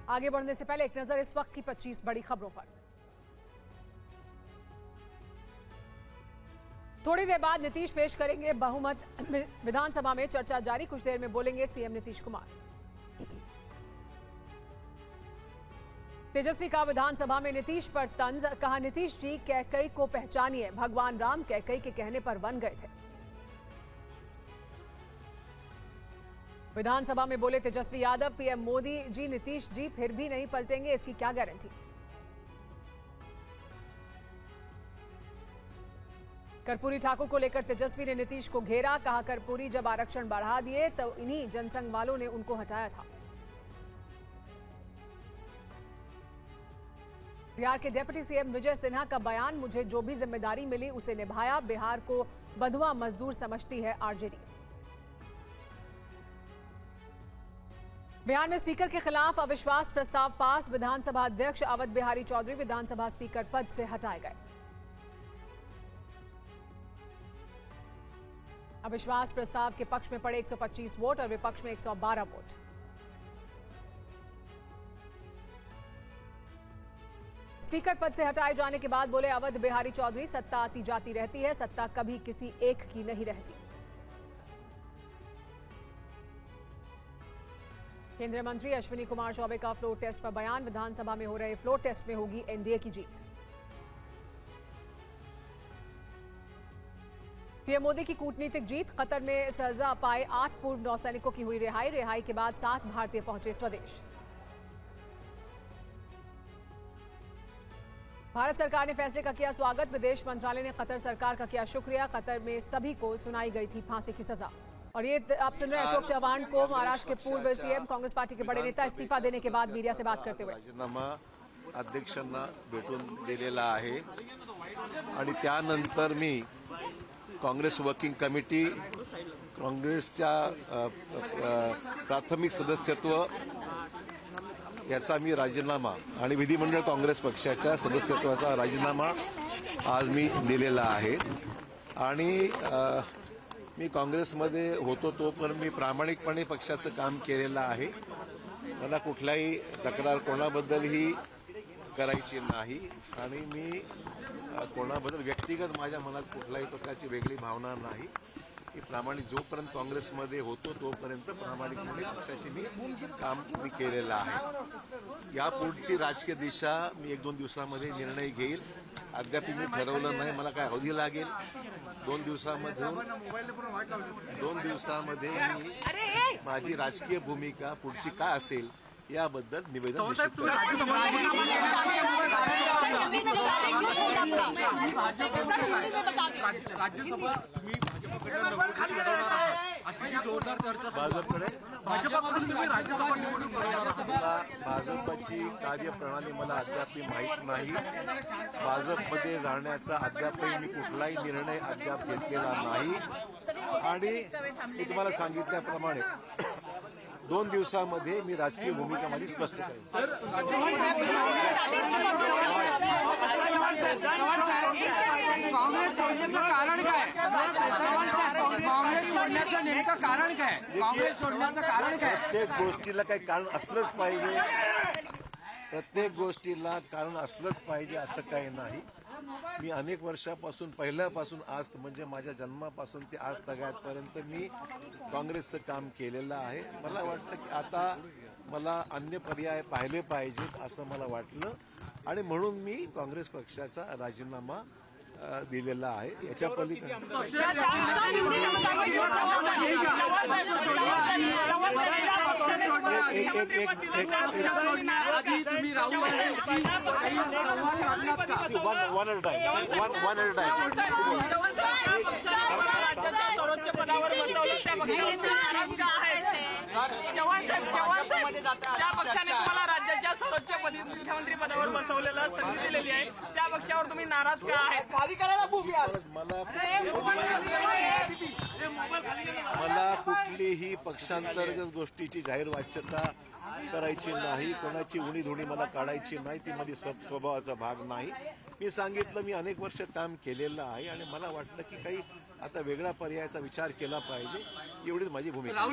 आगे बढ़ने से पहले एक नजर इस वक्त की 25 बड़ी खबरों पर। थोड़ी देर बाद नीतीश पेश करेंगे बहुमत। विधानसभा में चर्चा जारी, कुछ देर में बोलेंगे सीएम नीतीश कुमार। तेजस्वी का विधानसभा में नीतीश पर तंज, कहा नीतीश जी कैकई को पहचानिए, भगवान राम कैकई के कहने पर बन गए थे। विधानसभा में बोले तेजस्वी यादव, पीएम मोदी जी नीतीश जी फिर भी नहीं पलटेंगे, इसकी क्या गारंटी। कर्पूरी ठाकुर को लेकर तेजस्वी ने नीतीश को घेरा, कहा कर्पूरी जब आरक्षण बढ़ा दिए तो इन्हीं जनसंघ वालों ने उनको हटाया था। बिहार के डिप्टी सीएम विजय सिन्हा का बयान, मुझे जो भी जिम्मेदारी मिली उसे निभाया, बिहार को बंधुआ मजदूर समझती है आरजेडी। बिहार में स्पीकर के खिलाफ अविश्वास प्रस्ताव पास, विधानसभा अध्यक्ष अवध बिहारी चौधरी विधानसभा स्पीकर पद से हटाए गए। अविश्वास प्रस्ताव के पक्ष में पड़े 125 वोट और विपक्ष में 112 वोट। स्पीकर पद से हटाए जाने के बाद बोले अवध बिहारी चौधरी, सत्ता आती जाती रहती है, सत्ता कभी किसी एक की नहीं रहती। केंद्रीय मंत्री अश्विनी कुमार चौबे का फ्लोर टेस्ट पर बयान, विधानसभा में हो रहे फ्लोर टेस्ट में होगी एनडीए की जीत। पीएम मोदी की कूटनीतिक जीत, कतर में सजा पाए 8 पूर्व नौसैनिकों की हुई रिहाई, रिहाई के बाद 7 भारतीय पहुंचे स्वदेश। भारत सरकार ने फैसले का किया स्वागत, विदेश मंत्रालय ने कतर सरकार का किया शुक्रिया, कतर में सभी को सुनाई गई थी फांसी की सजा। और ये आप सुन रहे हैं अशोक चव्हाण को, महाराष्ट्र के पूर्व सीएम, कांग्रेस पार्टी के बड़े नेता, इस्तीफा देने के बाद मीडिया से बात करते हुए। राजीनामा अध्यक्षांना भेटून दिलेला आहे आणि त्यानंतर मी काँग्रेस वर्किंग कमिटी, काँग्रेसच्या प्राथमिक सदस्यत्व याचा मी राजीनामा आणि विधिमंडळ काँग्रेस पक्षाच्या सदस्यत्वाचा राजीनामा आज मी दिलेला आहे। आणि मी काँग्रेसमध्ये होतो तोपर्यंत मी प्रामाणिकपणे पक्षाचं काम केलेलं आहे। मला कुठलाही तक्रार कोणाबद्दलही करायची नाही आणि मी कोणाबद्दल व्यक्तिगत माझ्या मनात कुठल्याही प्रकारची वेगळी भावना नाही की प्रामाणिक जोपर्यंत काँग्रेसमध्ये होतो तोपर्यंत प्रामाणिकपणे पक्षाचे मी काम केलेलं आहे। यापुढची राजकीय दिशा मी 1-2 दिवसामध्ये निर्णय घेईल, अद्याप मी ठरवलं नाही, मला काय अवधी लागेल। 2 दिवसामध्ये मी माझी राजकीय भूमिका पुढची काय असेल याबद्दल निवेदन निश्चित करेन। भाजपची कार्यप्रणाली मला अद्याप माहीत नाही, भाजपमध्ये जाण्याचा अद्यापही मी कुठलाही निर्णय अद्याप घेतलेला नाही आणि मी तुम्हाला सांगितल्याप्रमाणे 2 दिवसामध्ये मी राजकीय भूमिका माझी स्पष्ट करेन। काँग्रेस सोडण्याचं कारण काय? काँग्रेस सोडण्याचं नेमकं कारण काय? काँग्रेस सोडण्याचं कारण काय? प्रत्येक गोष्टीला काही कारण असलंच पाहिजे, प्रत्येक गोष्टीला कारण असलंच पाहिजे असं काही नाही। मी अनेक वर्षापासून, पहिल्यापासून आज म्हणजे माझ्या जन्मापासून ते आज तगायतपर्यंत मी काँग्रेसचं काम केलेलं आहे। मला वाटलं की आता मला अन्य पर्याय पाहिले पाहिजेत असं मला वाटलं आणि म्हणून मी काँग्रेस पक्षाचा राजीनामा दिलेला आहे। याच्या पलीकडे सर्वोच्च पदावर ज्या पक्षाने तुम्हाला राज्याच्या सर्वोच्च मुख्यमंत्री पदावर बसवलेलं संधी दिलेली आहे त्या पक्षावर तुम्ही नाराज का आहे? मला कुठलीही पक्षांतर्गत गोष्टीची जाहीर वाच्यता करायची नाही, कोणाची उणीधुणी मला काढायची नाही, ती माझी स्वभावाचा भाग नाही। मी सांगितलं मी अनेक वर्ष काम केलेलं आहे आणि मला वाटलं की काही आता वेगळा पर्यायाचा विचार केला पाहिजे, एवढीच माझी भूमिका।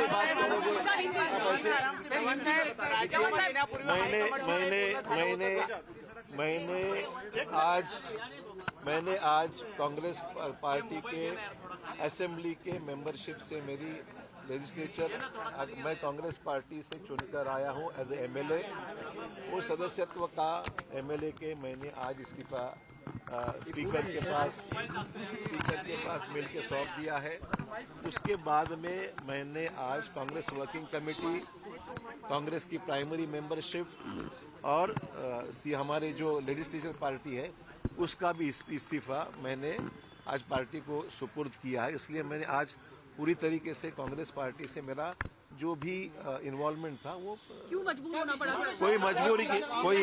ऐसे बात करोगे, आप ऐसे मैंने आज कांग्रेस पार्टी के असेंबली के मेंबरशिप से मेरी लेजिस्लेचर, मैं कांग्रेस पार्टी से चुनकर आया हूं एज ए एमएलए। वो सदस्यत्व का एमएलए के मैंने आज इस्तीफा स्पीकर के पास मिल के सौंप दिया है। उसके बाद में मैंने आज कांग्रेस वर्किंग कमेटी, कांग्रेस की प्राइमरी मेंबरशिप और हमारे जो लेजिस्लेचर पार्टी है उसका भी इस्तीफा मैंने आज पार्टी को सुपुर्द किया है। इसलिए मैंने आज पूरी तरीके से कांग्रेस पार्टी से मेरा जो भी इन्वॉल्वमेंट था वो क्यों मजबूर होना पड़ा था? कोई मजबूरी की कोई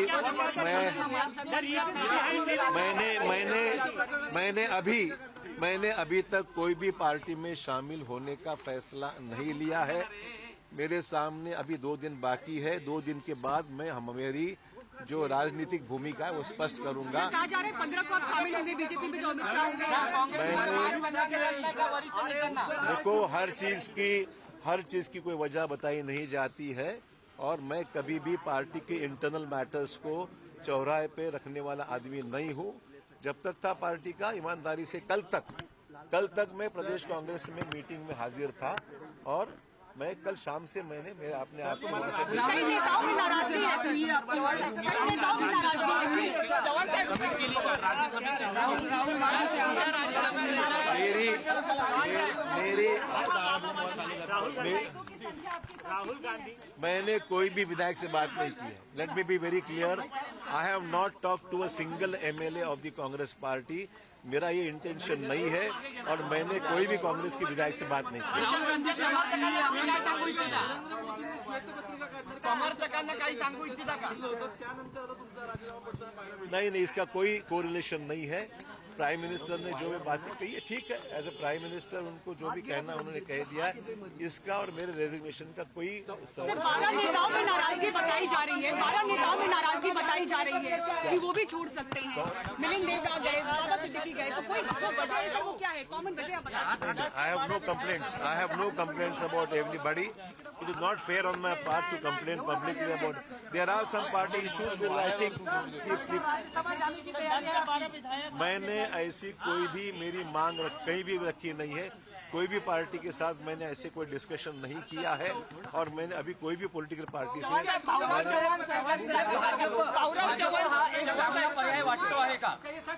मैंने अभी तक कोई भी पार्टी में शामिल होने का फैसला नहीं लिया है। मेरे सामने अभी 2 दिन बाकी है। 2 दिन के बाद मैं मेरी जो राजनीतिक भूमिका है वो स्पष्ट करूंगा। कहा जा रहा है 15 को आप शामिल होंगे बीजेपी में, जो अमित शाह होंगे। देखो, हर चीज की कोई वजह बताई नहीं जाती है और मैं कभी भी पार्टी के इंटरनल मैटर्स को चौराहे पे रखने वाला आदमी नहीं हूं। जब तक था पार्टी का, ईमानदारी से कल तक मैं प्रदेश कांग्रेस में मीटिंग में हाजिर था और मैं कल शाम से मैंने अपने आप को वहां से कई नेताओं में नाराजगी है सर, कई नेताओं में नाराजगी है। मैंने कोई भी विधायक से बात नहीं की है। Let me be very clear, I have not talk to a single MLA of the Congress party. मेरा ये इंटेंशन नहीं है और मैंने कोई भी कांग्रेस के विधायक से बात नहीं की। नहीं, इसका कोई कोरिलेशन नहीं है। प्राइम मिनिस्टर ने जो भी बातें कही है ठीक है, एज ए प्राइम मिनिस्टर उनको जो भी कहना उन्होंने कह दिया। इसका और मेरे रेजिग्नेशन का कोई 12 नेताओं में नाराजगी बताई जा रही है, 12 नेताओं में नाराजगी बताई जा रही है कि वो भी छोड़ सकते हैं। मिलिंद देवरा गए, बाबा सिद्दीकी गए, तो कोई जो वजह है वो क्या है? कॉमन वजह बता। I have no complaints about everybody. It is not fair on my part to complain publicly about. There are some party issues which I think मैंने ऐसी कोई भी मेरी मांग कहीं भी रखी नहीं है। कोई भी पार्टी के साथ मैंने ऐसे कोई डिस्कशन नहीं किया है और मैंने अभी कोई भी पॉलिटिकल पार्टी से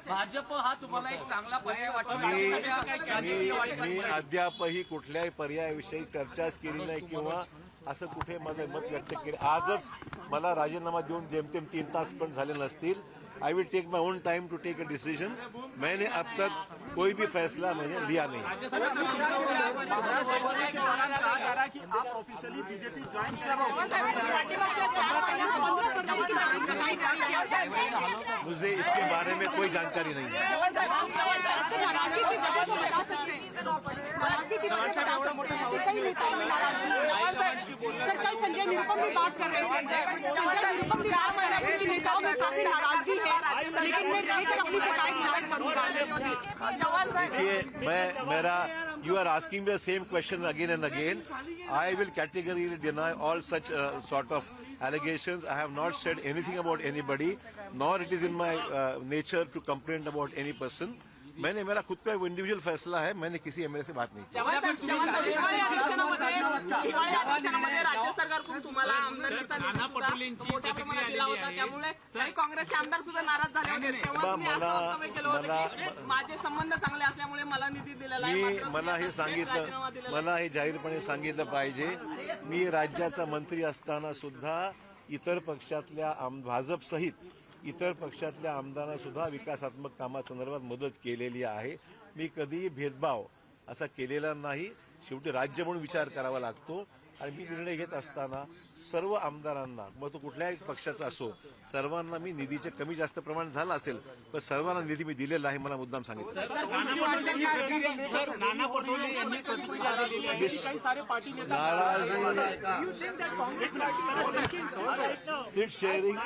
भाजप हा तुम्हाला एक चांगला पर्याय वाटतो? मी अद्यापही कुठल्याही पर्यायाविषयी चर्चाच केली नाही किंवा असं कुठे माझं मत व्यक्त केले। आजच मला राजीनामा देऊन जेमतेम 3 तास पण झाले नसतील। I will take my own time to take a decision. मैंने अब तक कोई भी फैसला मैंने लिया नहीं। मुझे इसके बारे में कोई जानकारी नहीं है। कल संजय निरुपम भी बात कर रहे थे, संजय निरुपम भी बात कर रहे थे कि नेताओं में काफी नाराजगी है, लेकिन मैं रहकर अपनी शिकायत दायर करूंगा। देखिए, you are asking me the same question again and again. I will categorically deny all such sort of allegations. I have not said anything about anybody, nor it is in my nature to complain about any person. मैंने मेरा खुद का individual फैसला है, मैंने किसी MLA से बात नहीं की। राज्य सरकारकडून तुम्हाला आमदारकीचा प्रतिक्रिया दिला होता, त्यामुळे काही काँग्रेसचे आमदार सुद्धा नाराज झाले होते। तेव्हा तुम्ही असं वक्तव्य केलं होतं की माझे संबंध चांगले असल्यामुळे मला निधी दिलेला आहे। मला हे जाहीरपणे सांगितलं पाहिजे। मी राज्याचा मंत्री असताना सुद्धा इतर पक्षातल्या भाजप सहित इतर पक्षातल्या आमदारांना सुद्धा विकासात्मक कामासंदर्भात मदत केलेली आहे। मी कधीही भेदभाव असा केलेला नाही। शेवटी राज्य म्हणून विचार करावा लागतो आणि मी निर्णय घेत असताना सर्व आमदारांना, मग तो कुठल्याही पक्षाचा असो, सर्वांना मी निधीचे कमी जास्त प्रमाण झालं असेल पण सर्वांना निधी मी दिलेला आहे, मला मुद्दाम सांगितलं। नाराजी, सीट शेअरिंग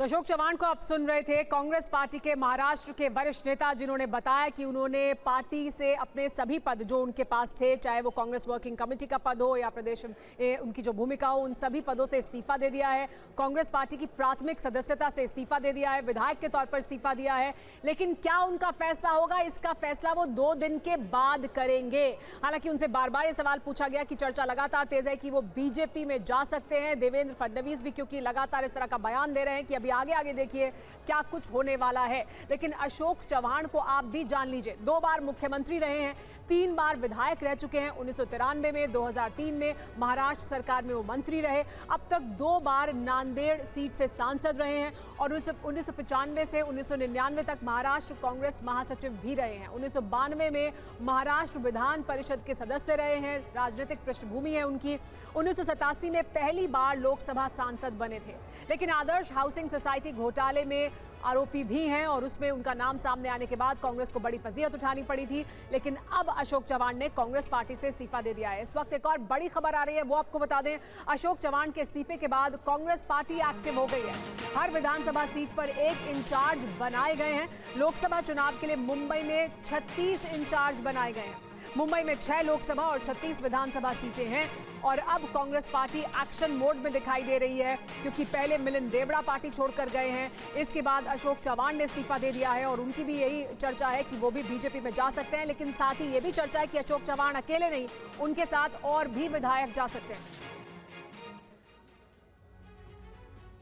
तो अशोक चव्हाण को आप सुन रहे थे, कांग्रेस पार्टी के महाराष्ट्र के वरिष्ठ नेता, जिन्होंने बताया कि उन्होंने पार्टी से अपने सभी पद जो उनके पास थे, चाहे वो कांग्रेस वर्किंग कमेटी का पद हो या प्रदेश में उनकी जो भूमिका हो, उन सभी पदों से इस्तीफा दे दिया है। कांग्रेस पार्टी की प्राथमिक सदस्यता से इस्तीफा दे दिया है, विधायक के तौर पर इस्तीफा दिया है। लेकिन क्या उनका फैसला होगा, इसका फैसला वो 2 दिन के बाद करेंगे। हालांकि उनसे बार बार ये सवाल पूछा गया कि चर्चा लगातार तेज है कि वो बीजेपी में जा सकते हैं। देवेंद्र फडणवीस भी क्योंकि लगातार इस तरह का बयान दे रहे हैं कि अभी आगे आगे देखिए क्या कुछ होने वाला है। लेकिन अशोक चव्हाण को आप भी जान लीजिए, 2 बार मुख्यमंत्री रहे हैं, 3 बार विधायक रह चुके हैं। 1993 में, 2003 में महाराष्ट्र सरकार में वो मंत्री रहे। अब तक 2 बार नांदेड़ सीट से सांसद रहे हैं और 1995 से 1999 तक महाराष्ट्र कांग्रेस महासचिव भी रहे हैं। 1992 में महाराष्ट्र विधान परिषद के सदस्य रहे हैं, राजनीतिक पृष्ठभूमि है उनकी। 1987 में पहली बार लोकसभा सांसद बने थे। लेकिन आदर्श हाउसिंग सोसाइटी घोटाले में आरोपी भी हैं और उसमें उनका नाम सामने आने के बाद कांग्रेस को बड़ी फजीहत उठानी पड़ी थी। लेकिन अब अशोक चव्हाण ने कांग्रेस पार्टी से इस्तीफा दे दिया है। इस वक्त एक और बड़ी खबर आ रही है, वो आपको बता दें। अशोक चव्हाण के इस्तीफे के बाद कांग्रेस पार्टी एक्टिव हो गई है। हर विधानसभा सीट पर एक इंचार्ज बनाए गए हैं। लोकसभा चुनाव के लिए मुंबई में 36 इंचार्ज बनाए गए हैं। मुंबई में 6 लोकसभा और 36 विधानसभा सीटें हैं और अब कांग्रेस पार्टी एक्शन मोड में दिखाई दे रही है, क्योंकि पहले मिलिंद देवड़ा पार्टी छोड़कर गए हैं, इसके बाद अशोक चव्हाण ने इस्तीफा दे दिया है और उनकी भी यही चर्चा है कि वो भी बीजेपी में जा सकते हैं। लेकिन साथ ही ये भी चर्चा है कि अशोक चव्हाण अकेले नहीं, उनके साथ और भी विधायक जा सकते हैं।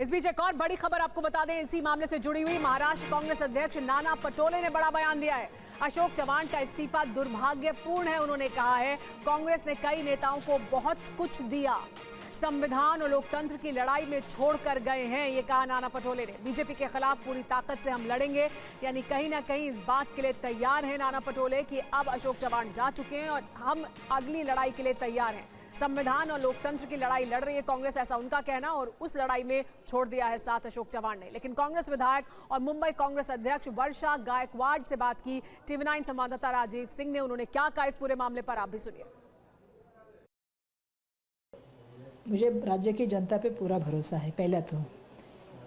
इस बीच एक और बड़ी खबर आपको बता दें, इसी मामले से जुड़ी हुई। महाराष्ट्र कांग्रेस अध्यक्ष नाना पटोले ने बड़ा बयान दिया है। अशोक चव्हाण का इस्तीफा दुर्भाग्यपूर्ण है, उन्होंने कहा है। कांग्रेस ने कई नेताओं को बहुत कुछ दिया, संविधान और लोकतंत्र की लड़ाई में छोड़कर गए हैं, ये कहा नाना पटोले ने। बीजेपी के खिलाफ पूरी ताकत से हम लड़ेंगे, यानी कहीं ना कहीं इस बात के लिए तैयार हैं नाना पटोले कि अब अशोक चव्हाण जा चुके हैं और हम अगली लड़ाई के लिए तैयार हैं। संविधान और लोकतंत्र की लड़ाई लड़ रही है कांग्रेस, ऐसा उनका कहना, और उस लड़ाई में छोड़ दिया है साथ अशोक चव्हाण ने। लेकिन कांग्रेस विधायक और मुंबई कांग्रेस अध्यक्ष वर्षा गायकवाड़ से बात की TV9 संवाददाता राजीव सिंह ने। उन्होंने क्या कहा इस पूरे मामले पर, आप भी सुनिए। मुझे राज्य की जनता पे पूरा भरोसा है। पहला तो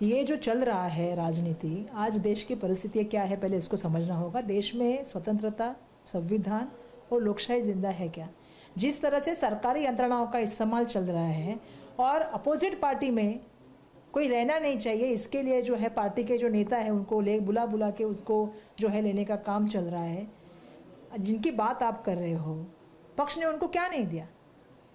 ये जो चल रहा है राजनीति, आज देश की परिस्थितियाँ क्या है पहले इसको समझना होगा। देश में स्वतंत्रता, संविधान और लोकशाही जिंदा है क्या? जिस तरह से सरकारी यंत्रणाओं का इस्तेमाल चल रहा है और अपोजिट पार्टी में कोई रहना नहीं चाहिए, इसके लिए जो है पार्टी के जो नेता है उनको बुला के उसको जो है लेने का काम चल रहा है। जिनकी बात आप कर रहे हो, पक्ष ने उनको क्या नहीं दिया?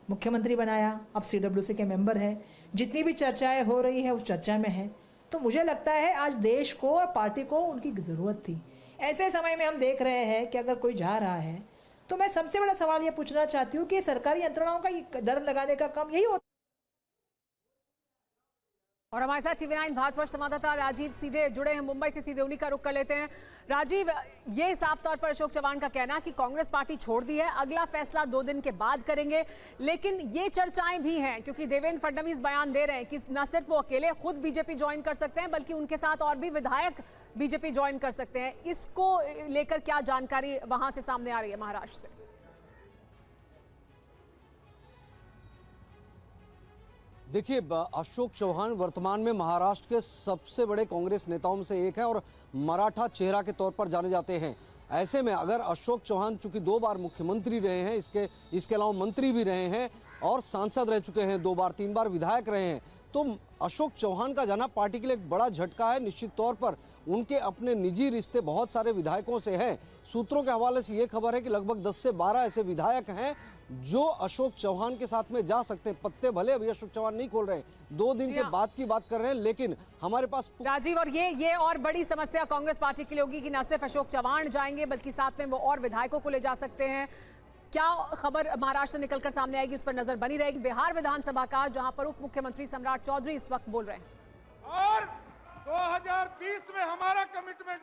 मुख्यमंत्री बनाया, अब CWC के मेंबर है, जितनी भी चर्चाएं हो रही है उस चर्चा में है। तो मुझे लगता है आज देश को और पार्टी को उनकी ज़रूरत थी। ऐसे समय में हम देख रहे हैं कि अगर कोई जा रहा है तो मैं सबसे बड़ा सवाल ये पूछना चाहती हूँ कि सरकारी यंत्रणाओं का डर लगाने का काम यही होता। और हमारे साथ TV9 भारतवर्ष संवाददाता राजीव सीधे जुड़े हैं मुंबई से, सीधे उन्हीं का रुख कर लेते हैं। राजीव, ये साफ तौर पर अशोक चव्हाण का कहना कि कांग्रेस पार्टी छोड़ दी है, अगला फैसला 2 दिन के बाद करेंगे। लेकिन ये चर्चाएं भी हैं क्योंकि देवेंद्र फडणवीस बयान दे रहे हैं कि न सिर्फ वो अकेले खुद बीजेपी ज्वाइन कर सकते हैं, बल्कि उनके साथ और भी विधायक बीजेपी ज्वाइन कर सकते हैं। इसको लेकर क्या जानकारी वहां से सामने आ रही है महाराष्ट्र से? देखिए, अशोक चव्हाण वर्तमान में महाराष्ट्र के सबसे बड़े कांग्रेस नेताओं में से एक है और मराठा चेहरा के तौर पर जाने जाते हैं। ऐसे में अगर अशोक चव्हाण चूंकि 2 बार मुख्यमंत्री रहे हैं, इसके अलावा मंत्री भी रहे हैं और सांसद रह चुके हैं 2 बार, 3 बार विधायक रहे हैं, तो अशोक चव्हाण का जाना पार्टी के लिए एक बड़ा झटका है। निश्चित तौर पर उनके अपने निजी रिश्ते बहुत सारे विधायकों से हैं। सूत्रों के हवाले से ये खबर है कि लगभग 10 से 12 ऐसे विधायक हैं जो अशोक चव्हाण के साथ में जा सकते हैं। पत्ते भले अभी अशोक चव्हाण नहीं खोल रहे, 2 दिन के बाद की बात कर रहे हैं, लेकिन हमारे पास राजीव, और ये और बड़ी समस्या कांग्रेस पार्टी के लिए होगी कि न सिर्फ अशोक चव्हाण जाएंगे बल्कि साथ में वो और विधायकों को ले जा सकते हैं। क्या खबर महाराष्ट्र से निकलकर सामने आएगी, उस पर नजर बनी रहेगी। बिहार विधानसभा का, जहां पर उप मुख्यमंत्री सम्राट चौधरी इस वक्त बोल रहे हैं। और 2020 में हमारा कमिटमेंट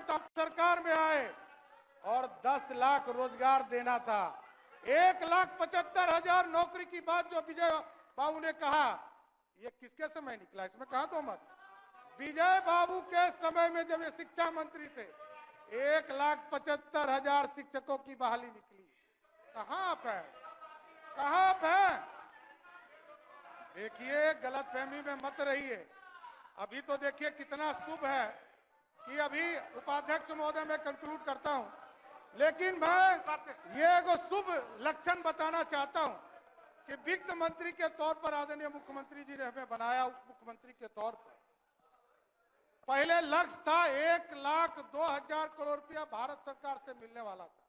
था सरकार में आए और 10 लाख रोजगार देना था। 1,75,000 नौकरी की बात जो विजय बाबू ने कहा, ये किसके समय निकला? इसमें कहा तो मत। विजय बाबू के समय में जब ये शिक्षा मंत्री थे, 1,75,000 शिक्षकों की बहाली निकली। कहां आप हैं? देखिए, गलतफहमी में मत रहिए। अभी तो देखिए कितना शुभ है कि अभी उपाध्यक्ष महोदय मैं कंक्लूड करता हूं, लेकिन मैं ये एगो शुभ लक्षण बताना चाहता हूं कि वित्त मंत्री के तौर पर आदरणीय मुख्यमंत्री जी ने हमें बनाया उप मुख्यमंत्री के तौर पर। पहले लक्ष्य था 1,02,000 करोड़ रुपया भारत सरकार से मिलने वाला था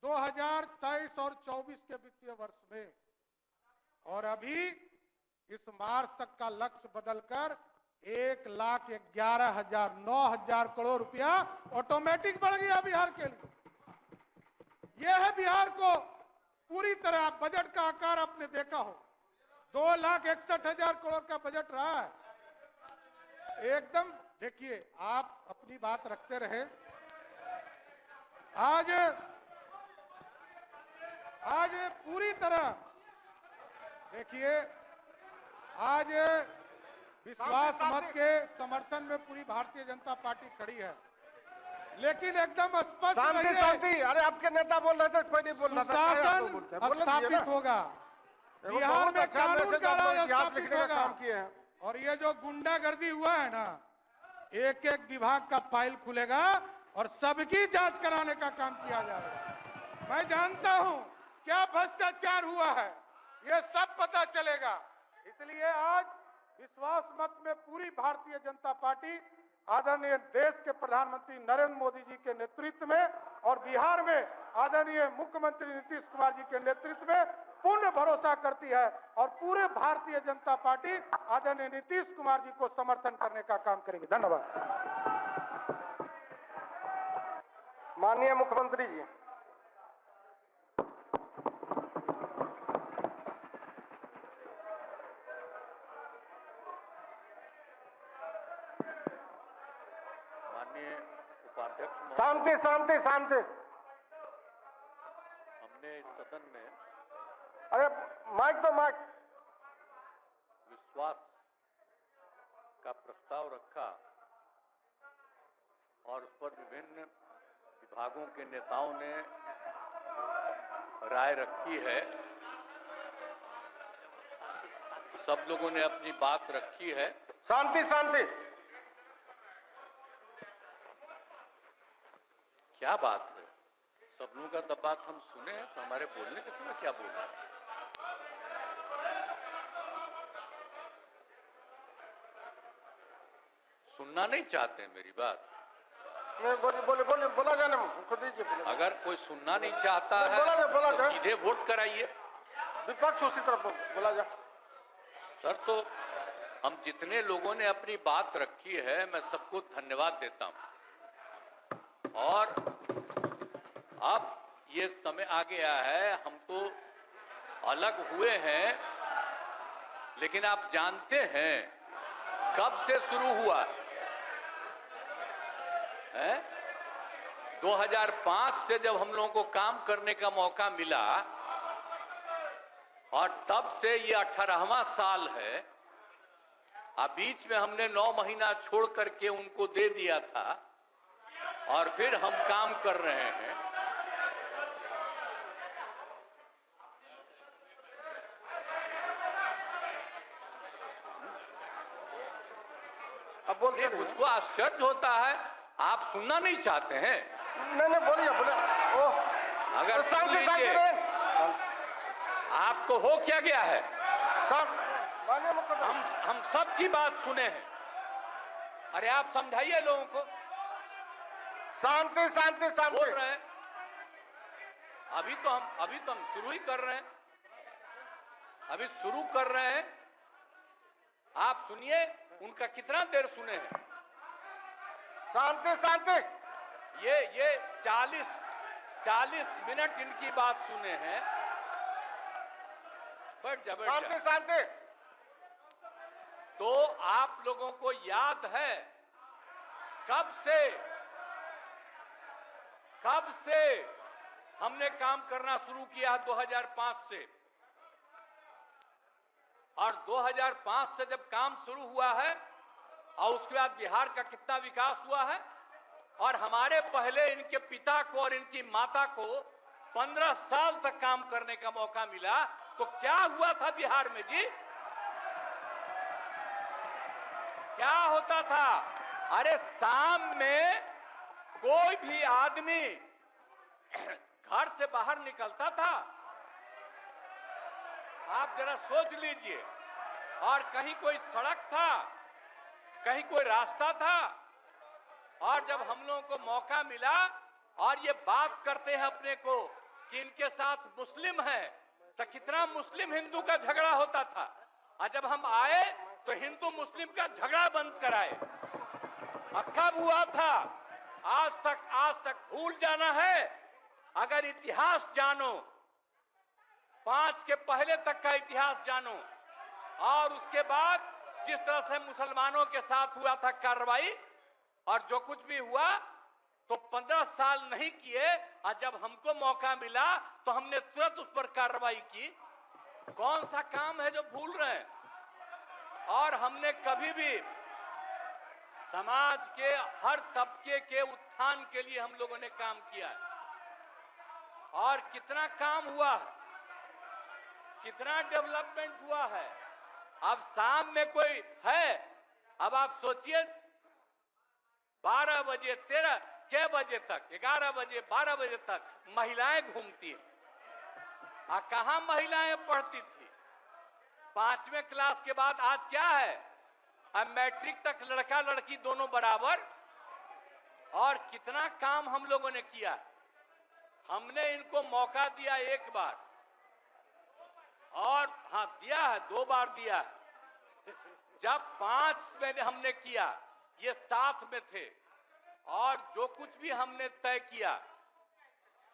2023 और 24 के वित्तीय वर्ष में, और अभी इस मार्च तक का लक्ष्य बदलकर 1,11,000 9,000 करोड़ रुपया ऑटोमेटिक बढ़ गया बिहार के लिए। यह है बिहार को पूरी तरह, बजट का आकार आपने देखा हो, 2,61,000 करोड़ का बजट रहा है एकदम। देखिए, आप अपनी बात रखते रहे। आज पूरी तरह देखिए, आज विश्वास मत के समर्थन में पूरी भारतीय जनता पार्टी खड़ी है, लेकिन एकदम स्पष्ट शांति। अरे आपके नेता बोल रहे थे, कोई नहीं बोल रहा था। शासन स्थापित होगा, बिहार में कानून का राज स्थापित होगा, और ये जो गुंडागर्दी हुआ है ना, एक एक विभाग का फाइल खुलेगा और सबकी जांच कराने का काम किया जाएगा। मैं जानता हूं क्या भ्रष्टाचार हुआ है, ये सब पता चलेगा। इसलिए आज विश्वास मत में पूरी भारतीय जनता पार्टी आदरणीय देश के प्रधानमंत्री नरेंद्र मोदी जी के नेतृत्व में और बिहार में आदरणीय मुख्यमंत्री नीतीश कुमार जी के नेतृत्व में पूर्ण भरोसा करती है, और पूरे भारतीय जनता पार्टी आदरणीय नीतीश कुमार जी को समर्थन करने का काम करेगी। धन्यवाद। माननीय मुख्यमंत्री जी। माननीय उपाध्यक्ष, शांति शांति शांति। हमने इस सदन में अरे माइक तो माइक। विश्वास का प्रस्ताव रखा और उस पर विभिन्न विभागों के नेताओं ने राय रखी है। सब लोगों ने अपनी बात रखी है। शांति शांति। क्या बात है, सब लोगों का तब बात हम सुने हैं, तो हमारे बोलने के समय क्या बोल रहे हैं? सुनना नहीं चाहते हैं मेरी बात? बोला जाने खुद दीजिए। अगर कोई सुनना नहीं चाहता है बोला तो सीधे वोट कराइए। विपक्ष उसी तरफ बोला जा। सर, तो हम जितने लोगों ने अपनी बात रखी है, मैं सबको धन्यवाद देता हूं। और अब ये समय आ गया है, हम तो अलग हुए हैं, लेकिन आप जानते हैं कब से शुरू हुआ है? 2005 से जब हम लोगों को काम करने का मौका मिला, और तब से ये 18वां साल है। अब बीच में हमने 9 महीना छोड़ करके उनको दे दिया था, और फिर हम काम कर रहे हैं। अब बोलिए। मुझको आश्चर्य होता है, आप सुनना नहीं चाहते हैं? नहीं बोलिए बोले। अगर सुन लीजिए, आपको हो क्या गया है? हम सब की बात सुने हैं। अरे आप समझाइए लोगों को। शांति शांति शांति बोल रहे हैं। अभी तो हम शुरू ही कर रहे हैं। अभी शुरू कर रहे हैं। आप सुनिए, उनका कितना देर सुने हैं। शांति शांति। ये 40 मिनट इनकी बात सुने हैं। शांति शांति। तो आप लोगों को याद है कब से हमने काम करना शुरू किया? 2005 से। और 2005 से जब काम शुरू हुआ है, और उसके बाद बिहार का कितना विकास हुआ है, और हमारे पहले इनके पिता को और इनकी माता को 15 साल तक काम करने का मौका मिला, तो क्या हुआ था बिहार में जी? क्या होता था? अरे शाम में कोई भी आदमी घर से बाहर निकलता था, आप जरा सोच लीजिए, और कहीं कोई सड़क था, कहीं कोई रास्ता था, और जब हम लोगों को मौका मिला और ये बात करते हैं अपने को कि इनके साथ मुस्लिम है, तो कितना मुस्लिम हिंदू का झगड़ा होता था, और जब हम आए तो हिंदू मुस्लिम का झगड़ा बंद कराए। कब हुआ था? आज तक भूल जाना है। अगर इतिहास जानो, 5 के पहले तक का इतिहास जानो, और उसके बाद जिस तरह से मुसलमानों के साथ हुआ था कार्रवाई, और जो कुछ भी हुआ, तो 15 साल नहीं किए, और जब हमको मौका मिला तो हमने तुरंत उस पर कार्रवाई की। कौन सा काम है जो भूल रहे हैं? और हमने कभी भी समाज के हर तबके के उत्थान के लिए हम लोगों ने काम किया है, और कितना काम हुआ है, कितना डेवलपमेंट हुआ है। अब शाम में कोई है, अब आप सोचिए 12 बजे 13 के बजे तक, 11 बजे 12 बजे तक महिलाएं घूमती हैं। कहां महिलाएं पढ़ती थी? 5वें क्लास के बाद आज क्या है? अब मैट्रिक तक लड़का लड़की दोनों बराबर। और कितना काम हम लोगों ने किया। हमने इनको मौका दिया एक बार, और हाँ दिया है, 2 बार दिया है। जब 5 में हमने किया, ये 7 में थे, और जो कुछ भी हमने तय किया,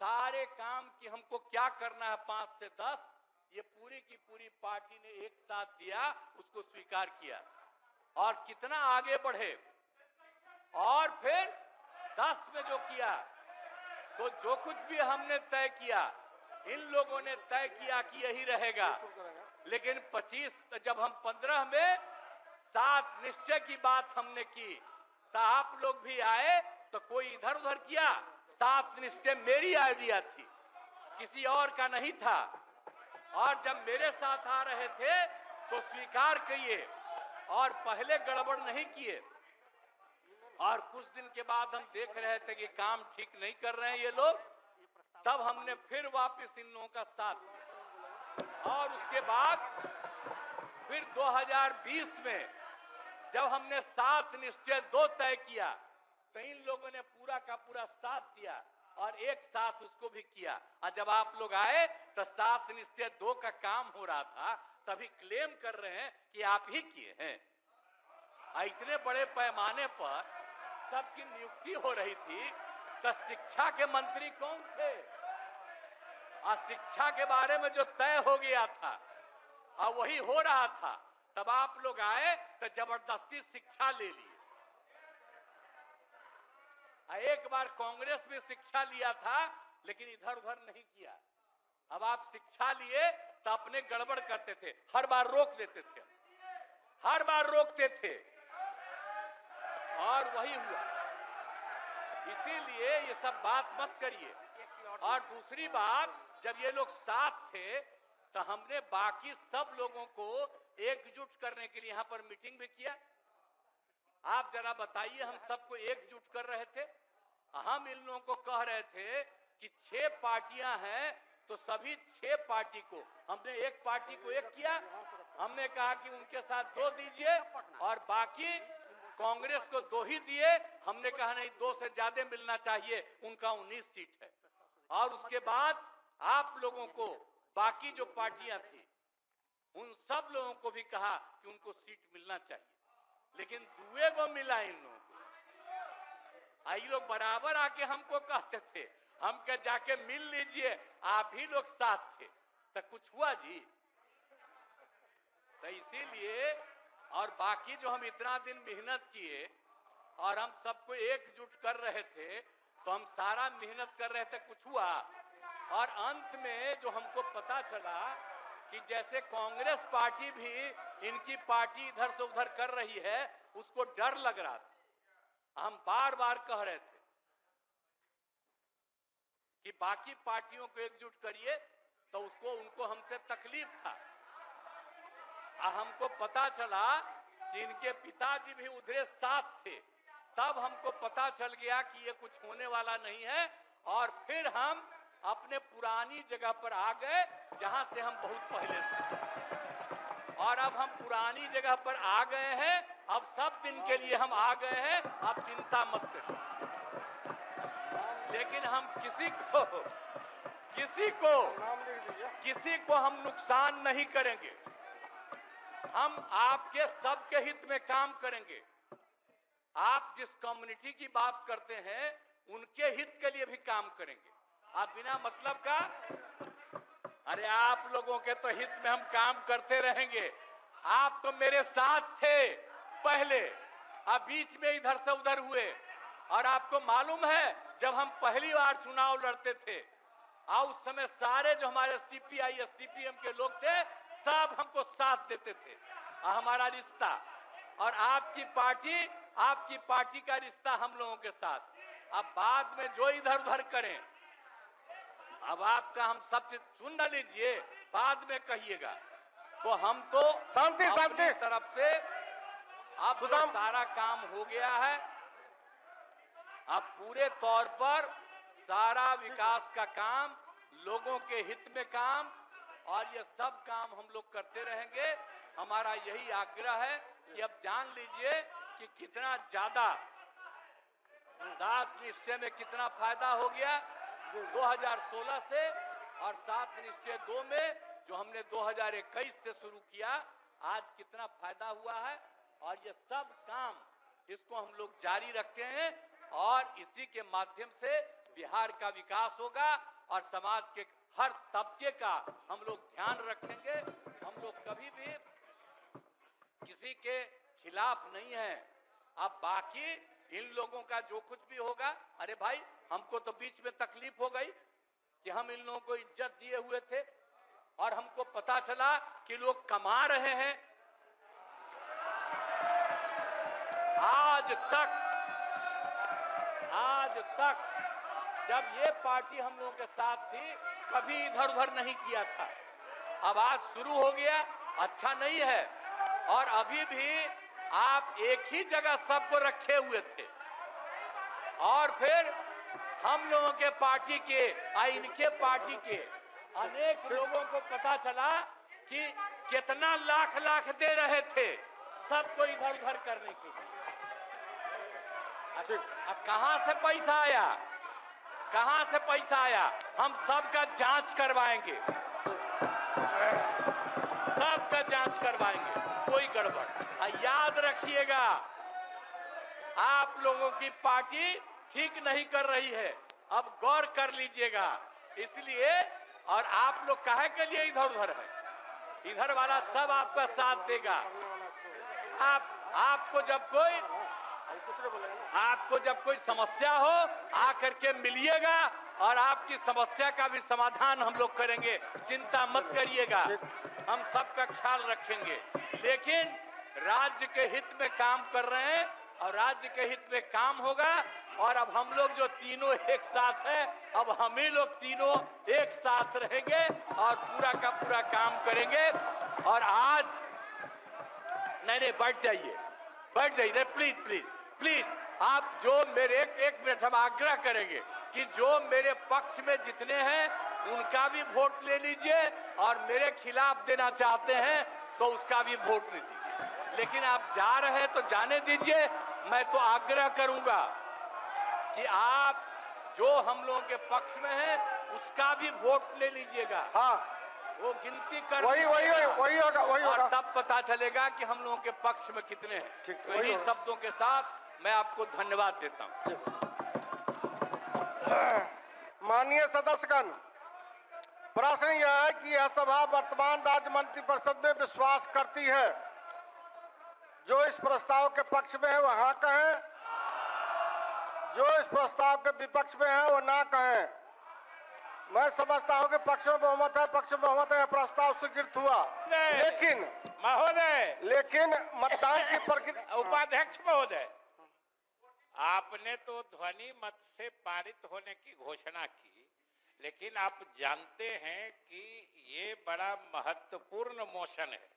सारे काम की हमको क्या करना है 5 से 10, ये पूरी की पूरी पार्टी ने एक साथ दिया, उसको स्वीकार किया, और कितना आगे बढ़े। और फिर 10 में जो किया, तो जो कुछ भी हमने तय किया, इन लोगों ने तय किया कि यही रहेगा। लेकिन 25 जब हम 15 में 7 निश्चय की बात हमने की, तो आप लोग भी आए, तो कोई इधर उधर किया। 7 निश्चय मेरी आइडिया थी, किसी और का नहीं था। और जब मेरे साथ आ रहे थे तो स्वीकार किए, और पहले गड़बड़ नहीं किए। और कुछ दिन के बाद हम देख रहे थे कि काम ठीक नहीं कर रहे हैं ये लोग, तब हमने फिर वापस इन लोगों का साथ दिया। और उसके बाद फिर 2020 में जब हमने 7 निश्चय 2 तय किया, तो इन लोगों ने पूरा का पूरा साथ दिया, और एक साथ उसको भी किया। और जब आप लोग आए तो 7 निश्चय 2 का काम हो रहा था, तभी क्लेम कर रहे हैं कि आप ही किए हैं। इतने बड़े पैमाने पर सबकी नियुक्ति हो रही थी, तो शिक्षा के मंत्री कौन थे? और शिक्षा के बारे में जो तय हो गया था और वही हो रहा था, तब आप लोग आए तो जबरदस्ती शिक्षा ले लिए। एक बार कांग्रेस में शिक्षा लिया था, लेकिन इधर उधर नहीं किया। अब आप शिक्षा लिए तो अपने गड़बड़ करते थे, हर बार रोक देते थे, हर बार रोकते थे, और वही हुआ। इसीलिए ये सब बात मत करिए। और दूसरी बात, जब ये लोग साथ थे, तो हमने बाकी सब लोगों को एकजुट करने के लिए यहां पर मीटिंग भी किया। आप जरा बताइए, हम सबको एकजुट कर रहे थे। हम इन लोगों को कह रहे थे कि 6 पार्टियां हैं, तो सभी 6 पार्टी को हमने एक पार्टी को एक किया। हमने कहा कि उनके साथ 2 दीजिए, और बाकी कांग्रेस को 2 ही दिए। हमने कहा नहीं, 2 से ज्यादा मिलना चाहिए, उनका 19 सीट है। और उसके बाद आप लोगों को बाकी जो पार्टियां थी, उन सब लोगों को भी कहा कि उनको सीट मिलना चाहिए, लेकिन 2 को मिला इन लोगों को। ये लोग बराबर आके हमको कहते थे, हम क्या जाके मिल लीजिए, आप ही लोग साथ थे, तो कुछ हुआ जी? तो इसीलिए, और बाकी जो हम इतना दिन मेहनत किए और हम सबको एकजुट कर रहे थे, तो हम सारा मेहनत कर रहे थे, कुछ हुआ? और अंत में जो हमको पता चला कि जैसे कांग्रेस पार्टी भी इनकी पार्टी इधर से उधर कर रही है, उसको डर लग रहा था। हम बार बार कह रहे थे कि बाकी पार्टियों को एकजुट करिए, तो उसको उनको हमसे तकलीफ था। हमको पता चला जिनके पिताजी भी उधर साथ थे, तब हमको पता चल गया कि ये कुछ होने वाला नहीं है, और फिर हम अपने पुरानी जगह पर आ गए जहां से हम बहुत पहले से, और अब हम पुरानी जगह पर आ गए हैं। अब सब दिन के लिए हम आ गए हैं, आप चिंता मत करिए। लेकिन हम किसी को हम नुकसान नहीं करेंगे। हम आपके सबके हित में काम करेंगे। आप जिस कम्युनिटी की बात करते हैं उनके हित के लिए भी काम करेंगे। आप बिना मतलब का, अरे आप लोगों के तो हित में हम काम करते रहेंगे। आप तो मेरे साथ थे पहले, अब बीच में इधर से उधर हुए, और आपको मालूम है जब हम पहली बार चुनाव लड़ते थे और उस समय सारे जो हमारे सीपीआई सीपीएम के लोग थे सब हमको साथ देते थे। हमारा रिश्ता और आपकी पार्टी का रिश्ता हम लोगों के साथ। अब बाद में जो इधर उधर करें, अब आपका हम सब चीज सुन न लीजिए, बाद में कहिएगा। तो हम तो शांति अपनी तरफ से अब तो सारा काम हो गया है। अब पूरे तौर पर सारा विकास का काम, लोगों के हित में काम, और ये सब काम हम लोग करते रहेंगे। हमारा यही आग्रह है कि अब जान लीजिए कि कितना ज्यादा 7 निश्चय में कितना फायदा हो गया 2016 से, और 7 निश्चय 2 में जो हमने 2021 से शुरू किया, आज कितना फायदा हुआ है। और ये सब काम इसको हम लोग जारी रखते हैं, और इसी के माध्यम से बिहार का विकास होगा और समाज के हर तबके का हम लोग ध्यान रखेंगे। हम लोग कभी भी किसी के खिलाफ नहीं है। अब बाकी इन लोगों का जो कुछ भी होगा, अरे भाई हमको तो बीच में तकलीफ हो गई कि हम इन लोगों को इज्जत दिए हुए थे और हमको पता चला कि लोग कमा रहे हैं। आज तक जब ये पार्टी हम लोगों के साथ थी कभी इधर उधर नहीं किया था। अब आज शुरू हो गया, अच्छा नहीं है। और अभी भी आप एक ही जगह सबको रखे हुए थे, और फिर हम लोगों के पार्टी के इनके पार्टी के अनेक लोगों को पता चला कि कितना लाख लाख दे रहे थे सबको इधर उधर करने के लिए। अब कहां से पैसा आया, कहां से पैसा आया? हम सबका जांच करवाएंगे, सबका जांच करवाएंगे, कोई गड़बड़। याद रखिएगा, आप लोगों की पार्टी ठीक नहीं कर रही है, अब गौर कर लीजिएगा। इसलिए, और आप लोग काहे के लिए इधर उधर है? इधर वाला सब आपका साथ देगा। आपको जब कोई समस्या हो आकर के मिलिएगा, और आपकी समस्या का भी समाधान हम लोग करेंगे। चिंता मत करिएगा, हम सबका ख्याल रखेंगे। लेकिन राज्य के हित में काम कर रहे हैं और राज्य के हित में काम होगा। और अब हम लोग जो तीनों एक साथ हैं, अब हम ही लोग तीनों एक साथ रहेंगे और पूरा का पूरा काम करेंगे। और आज नहीं, बैठ जाइए, प्लीज प्लीज प्लीज। आप जो मेरे एक मिनट हम आग्रह करेंगे कि जो मेरे पक्ष में जितने हैं उनका भी वोट ले लीजिए, और मेरे खिलाफ देना चाहते हैं तो उसका भी वोट ले दीजिए। लेकिन आप जा रहे हैं तो जाने दीजिए। मैं तो आग्रह करूंगा कि आप जो हम लोगों के पक्ष में है उसका भी वोट ले लीजिएगा। हाँ, वो गिनती कर वही होगा। और तब पता चलेगा कि हम लोगों के पक्ष में कितने हैं। तो इन्हीं शब्दों के साथ मैं आपको धन्यवाद देता हूं। माननीय सदस्यगण, प्रश्न यह है कि यह सभा वर्तमान राज्य मंत्रिपरिषद में विश्वास करती है। जो इस प्रस्ताव के पक्ष में है वह हाँ कहें, जो इस प्रस्ताव के विपक्ष में है वो ना कहें। मैं समझता हूं कि पक्ष में बहुमत है, यह प्रस्ताव स्वीकृत हुआ। लेकिन मतदान की प्रक्रिया। उपाध्यक्ष महोदय, आपने तो ध्वनि मत से पारित होने की घोषणा की, लेकिन आप जानते हैं कि ये बड़ा महत्वपूर्ण मोशन है।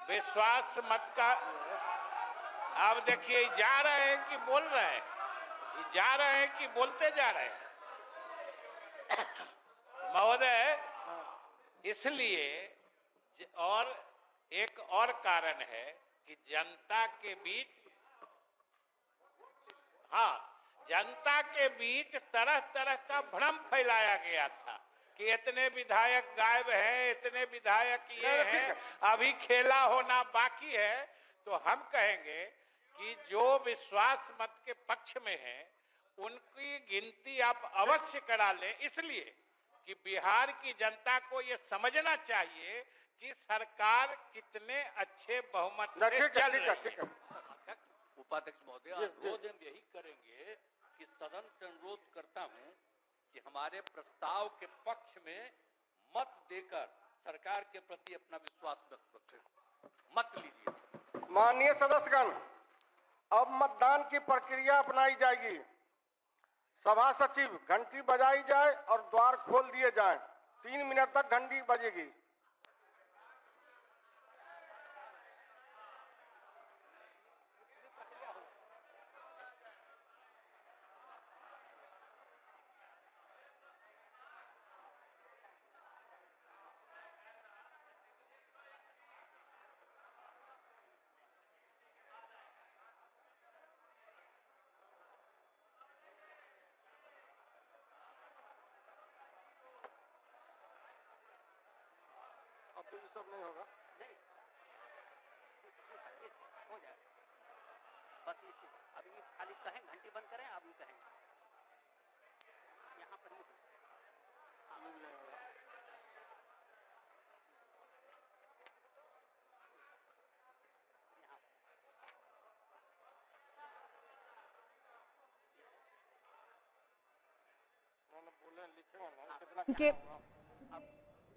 विश्वास मत का अब देखिए जा रहे हैं कि बोल रहे हैं, जा रहे हैं कि बोलते जा रहे हैं महोदय। इसलिए और एक और कारण है कि जनता के बीच, हाँ, जनता के बीच तरह तरह का भ्रम फैलाया गया था कि इतने विधायक गायब हैं, इतने विधायक ये हैं, अभी खेला होना बाकी है। तो हम कहेंगे कि जो विश्वास मत के पक्ष में हैं उनकी गिनती आप अवश्य करा लें, इसलिए कि बिहार की जनता को ये समझना चाहिए कि सरकार कितने अच्छे बहुमत से चल रही है। उपाध्यक्ष महोदय, अनुरोध हम यही करेंगे कि सदन से अनुरोध करता हूं कि हमारे प्रस्ताव के पक्ष में मत देकर सरकार के प्रति अपना विश्वास व्यक्त मत लीजिए। माननीय सदस्यगण, अब मतदान की प्रक्रिया अपनाई जाएगी। सभा सचिव घंटी बजाई जाए और द्वार खोल दिए जाएं। 3 मिनट तक घंटी बजेगी। अब तो ये सब नहीं होगा, नहीं हो जाए बस। अभी खाली कहें घंटी बंद करें, आप ही कहें यहाँ पर मिल जाएगा। बोले लिखेगा ना कितना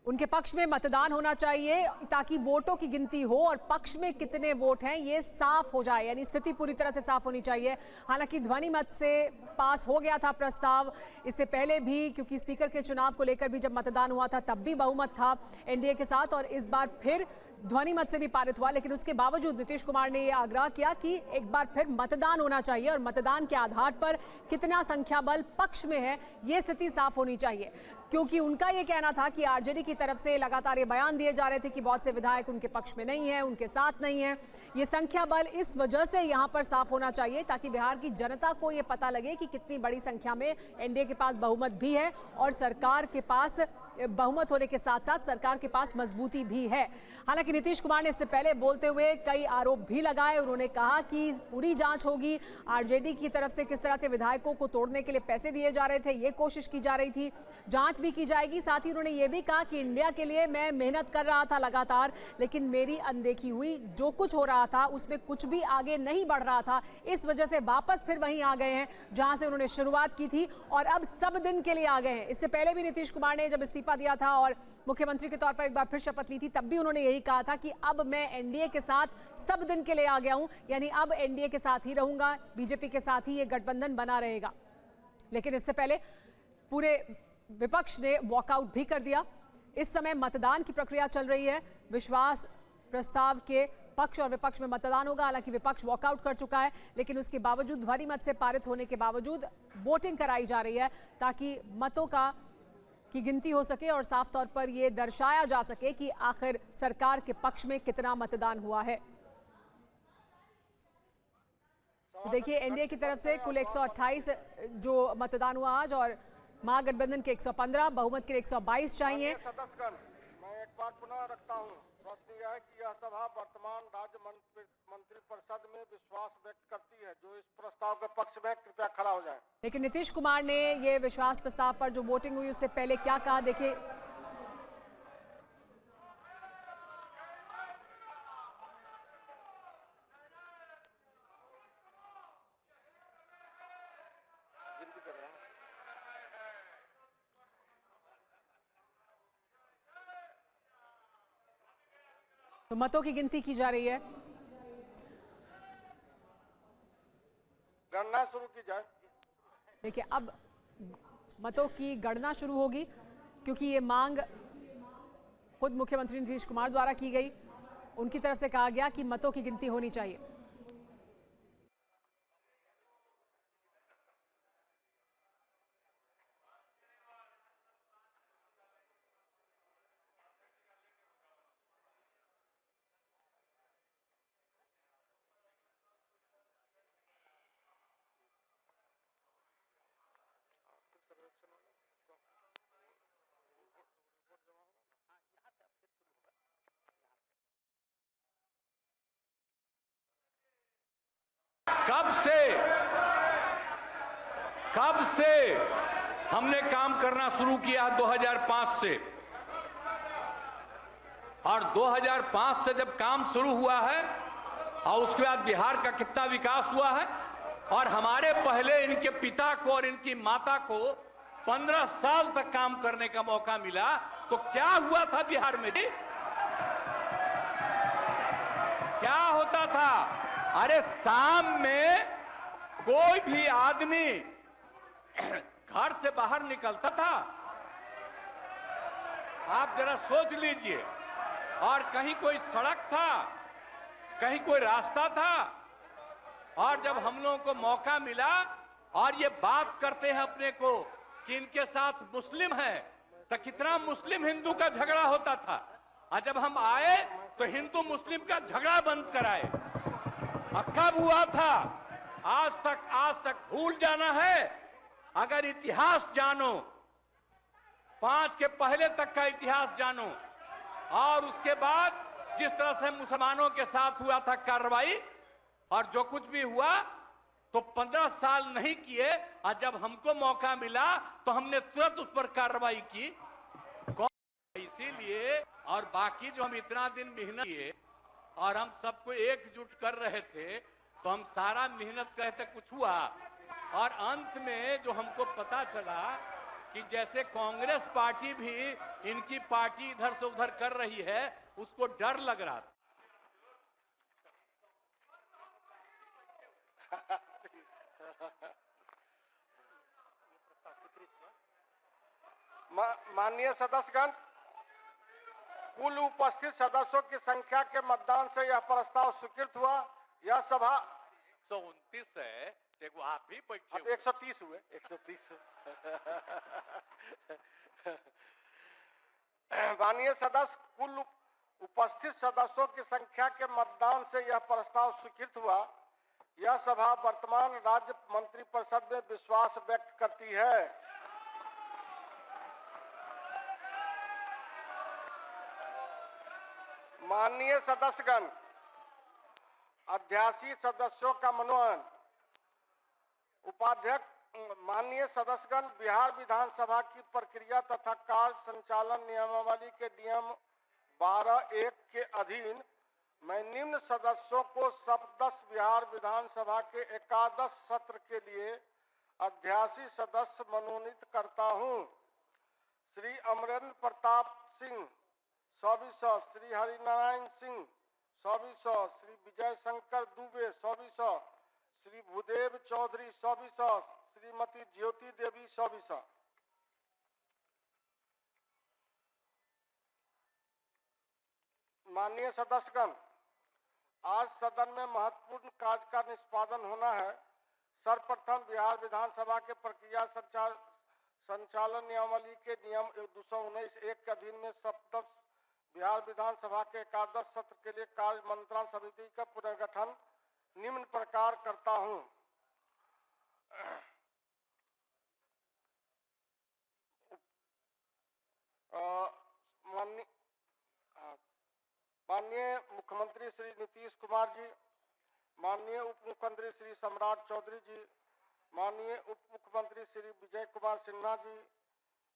उनके पक्ष में मतदान होना चाहिए ताकि वोटों की गिनती हो और पक्ष में कितने वोट हैं ये साफ हो जाए, यानी स्थिति पूरी तरह से साफ होनी चाहिए। हालांकि ध्वनि मत से पास हो गया था प्रस्ताव इससे पहले भी, क्योंकि स्पीकर के चुनाव को लेकर भी जब मतदान हुआ था तब भी बहुमत था एनडीए के साथ, और इस बार फिर ध्वनि मत से भी पारित हुआ। लेकिन उसके बावजूद नीतीश कुमार ने यह आग्रह किया कि एक बार फिर मतदान होना चाहिए और मतदान के आधार पर कितना संख्या बल पक्ष में है ये स्थिति साफ होनी चाहिए, क्योंकि उनका ये कहना था कि आरजेडी की तरफ से लगातार ये बयान दिए जा रहे थे कि बहुत से विधायक उनके पक्ष में नहीं है, उनके साथ नहीं है। ये संख्या बल इस वजह से यहाँ पर साफ होना चाहिए ताकि बिहार की जनता को ये पता लगे कि कितनी बड़ी संख्या में एनडीए के पास बहुमत भी है और सरकार के पास बहुमत होने के साथ साथ सरकार के पास मजबूती भी है। हालांकि नीतीश कुमार ने इससे पहले बोलते हुए कई आरोप भी लगाए। उन्होंने कहा कि पूरी जांच होगी, आरजेडी की तरफ से किस तरह से विधायकों को तोड़ने के लिए पैसे दिए जा रहे थे ये कोशिश की जा रही थी, जांच भी की जाएगी। साथ ही उन्होंने ये भी कहा कि इंडिया के लिए मैं मेहनत कर रहा था लगातार, लेकिन मेरी अनदेखी हुई, जो कुछ हो रहा था उसमें कुछ भी आगे नहीं बढ़ रहा था, इस वजह से वापस फिर वहीं आ गए हैं जहां से उन्होंने शुरुआत की थी और अब सब दिन के लिए आ गए हैं। इससे पहले भी नीतीश कुमार ने जब इस्तीफा दिया था और मुख्यमंत्री के तौर पर एक बार फिर शपथ ली थी तब भी उन्होंने यही कहा था कि अब मैं एनडीए के साथ सब दिन के लिए आ गया हूं, यानी अब एनडीए के साथ ही रहूंगा, बीजेपी के साथ ही ये गठबंधन बना रहेगा। लेकिन इससे पहले पूरे विपक्ष ने वॉकआउट भी कर दिया। इस समय मतदान की प्रक्रिया चल रही है, विश्वास प्रस्ताव के पक्ष और विपक्ष में मतदान होगा। हालांकि विपक्ष वॉकआउट कर चुका है, लेकिन उसके बावजूद ध्वनि मत से पारित होने के बावजूद वोटिंग कराई जा रही है ताकि मतों की गिनती हो सके और साफ तौर पर यह दर्शाया जा सके कि आखिर सरकार के पक्ष में कितना मतदान हुआ है। तो देखिए एनडीए की तरफ से कुल 128 जो मतदान हुआ आज और महागठबंधन के 115, बहुमत के 122 चाहिए। मैं एक बात पुनः रखता हूं, प्रश्न यह है कि यह सभा वर्तमान राज्य मंत्रिपरिषद में विश्वास व्यक्त करती है। जो इस प्रस्ताव के पक्ष में कृपया खड़ा हो जाए। लेकिन नीतीश कुमार ने ये विश्वास प्रस्ताव पर जो वोटिंग हुई उससे पहले क्या कहा, देखिए। तो मतों की गिनती की जा रही है, गणना शुरू की जाए। देखिए अब मतों की गणना शुरू होगी क्योंकि ये मांग खुद मुख्यमंत्री नीतीश कुमार द्वारा की गई। उनकी तरफ से कहा गया कि मतों की गिनती होनी चाहिए। कब से हमने काम करना शुरू किया 2005 से, और 2005 से जब काम शुरू हुआ है और उसके बाद बिहार का कितना विकास हुआ है, और हमारे पहले इनके पिता को और इनकी माता को 15 साल तक काम करने का मौका मिला, तो क्या हुआ था बिहार में जी? क्या होता था? अरे शाम में कोई भी आदमी घर से बाहर निकलता था, आप जरा सोच लीजिए, और कहीं कोई सड़क था, कहीं कोई रास्ता था, और जब हम लोगों को मौका मिला और ये बात करते हैं अपने को कि इनके साथ मुस्लिम है, तो कितना मुस्लिम हिंदू का झगड़ा होता था, और जब हम आए तो हिंदू मुस्लिम का झगड़ा बंद कराए। कब हुआ था? आज तक भूल जाना है। अगर इतिहास जानो, 5 के पहले तक का इतिहास जानो, और उसके बाद जिस तरह से मुसलमानों के साथ हुआ था कार्रवाई, और जो कुछ भी हुआ तो 15 साल नहीं किए, और जब हमको मौका मिला तो हमने तुरंत उस पर कार्रवाई की। इसीलिए, और बाकी जो हम इतना दिन मेहनत किए और हम सबको एकजुट कर रहे थे, तो हम सारा मेहनत करे थे, कुछ हुआ, और अंत में जो हमको पता चला कि जैसे कांग्रेस पार्टी भी इनकी पार्टी इधर से उधर कर रही है, उसको डर लग रहा था। माननीय सदस्यगण, कुल उपस्थित सदस्यों की संख्या के मतदान से यह प्रस्ताव स्वीकृत हुआ। यह सभा 129 है, देखो आप भी 130 हुए, 130। माननीय सदस्य, कुल उपस्थित सदस्यों की संख्या के मतदान से यह प्रस्ताव स्वीकृत हुआ। यह सभा वर्तमान राज्य मंत्रिपरिषद में विश्वास व्यक्त करती है। माननीय सदस्यगण, अध्यासी सदस्यों का मनोनयन। उपाध्यक्ष। माननीय सदस्यगण, बिहार विधानसभा की प्रक्रिया तथा कार्य संचालन नियमावली के नियम 12(1) के अधीन मैं निम्न सदस्यों को सदस्य बिहार विधानसभा के एकादश सत्र के लिए अध्यासी सदस्य मनोनीत करता हूं। श्री अमरेंद्र प्रताप सिंह 2400, श्री हरिनारायण सिंह 2400, श्री विजय शंकर दुबे 2400, श्री भूदेव चौधरी 2400, श्रीमती ज्योति देवी 2400। माननीय सदस्यगण, आज सदन में महत्वपूर्ण कार्य का निष्पादन होना है। सर्वप्रथम बिहार विधानसभा के प्रक्रिया संचालन नियमावली के नियम 219(1) के अधीन में सदस्य बिहार विधानसभा के एकादश सत्र के लिए कार्य मंत्रणा समिति का पुनर्गठन निम्न प्रकार करता हूं। माननीय मुख्यमंत्री श्री नीतीश कुमार जी, माननीय उप मुख्यमंत्री श्री सम्राट चौधरी जी, माननीय उप मुख्यमंत्री श्री विजय कुमार सिन्हा जी,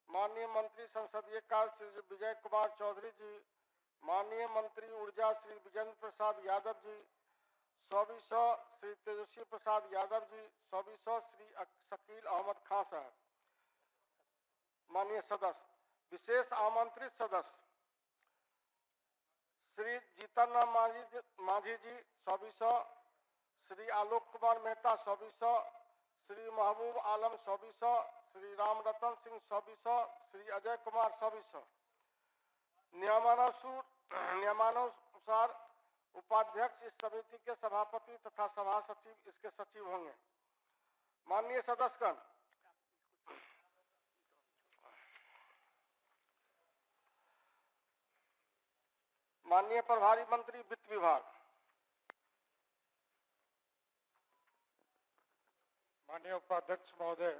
माननीय मंत्री संसदीय कार्य श्री विजय कुमार चौधरी जी, माननीय मंत्री ऊर्जा श्री विजेंद्र प्रसाद यादव जी 2400, श्री तेजस्वी प्रसाद यादव जी 2400, श्री शकील अहमद खान साहब। माननीय सदस्य, विशेष आमंत्रित सदस्य श्री जीतन मांझी जी 2400, श्री आलोक कुमार मेहता 2400, श्री महबूब आलम 2400, श्री राम रतन सिंह 2400, श्री अजय कुमार 2400। नियमानुसार उपाध्यक्ष इस समिति के सभापति तथा सभा सचिव इसके सचिव होंगे। माननीय सदस्यगण, माननीय प्रभारी मंत्री वित्त विभाग, माननीय उपाध्यक्ष महोदय,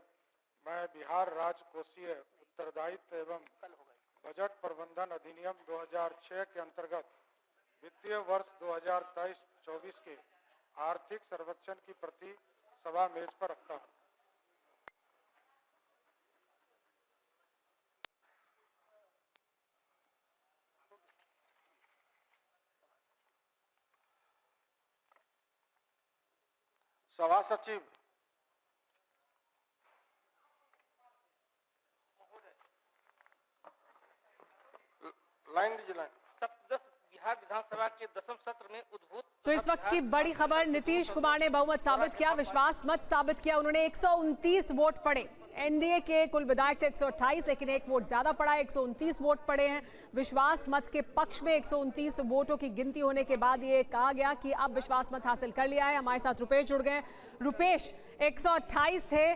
मैं बिहार राज्य कोषीय उत्तरदायित्व एवं बजट प्रबंधन अधिनियम 2006 के अंतर्गत वित्तीय वर्ष 2023-24 के आर्थिक सर्वेक्षण की प्रति सभा मेज पर रखता हूं। सभा सचिव लाइन दीजिए, लाइन। बिहार विधानसभा के 10वें सत्र में उद्भूत। तो इस वक्त की बड़ी खबर, नीतीश कुमार ने बहुमत साबित किया, विश्वास मत साबित किया। उन्होंने 129 वोट पड़े। एनडीए के कुल विधायक थे 128, लेकिन एक वोट ज्यादा पड़ा है, 129 वोट पड़े हैं। विश्वास मत के पक्ष में 129 वोटों की गिनती होने के बाद ये कहा गया कि अब विश्वास मत हासिल कर लिया है। हमारे साथ रुपेश जुड़ गए। रुपेश, 128 थे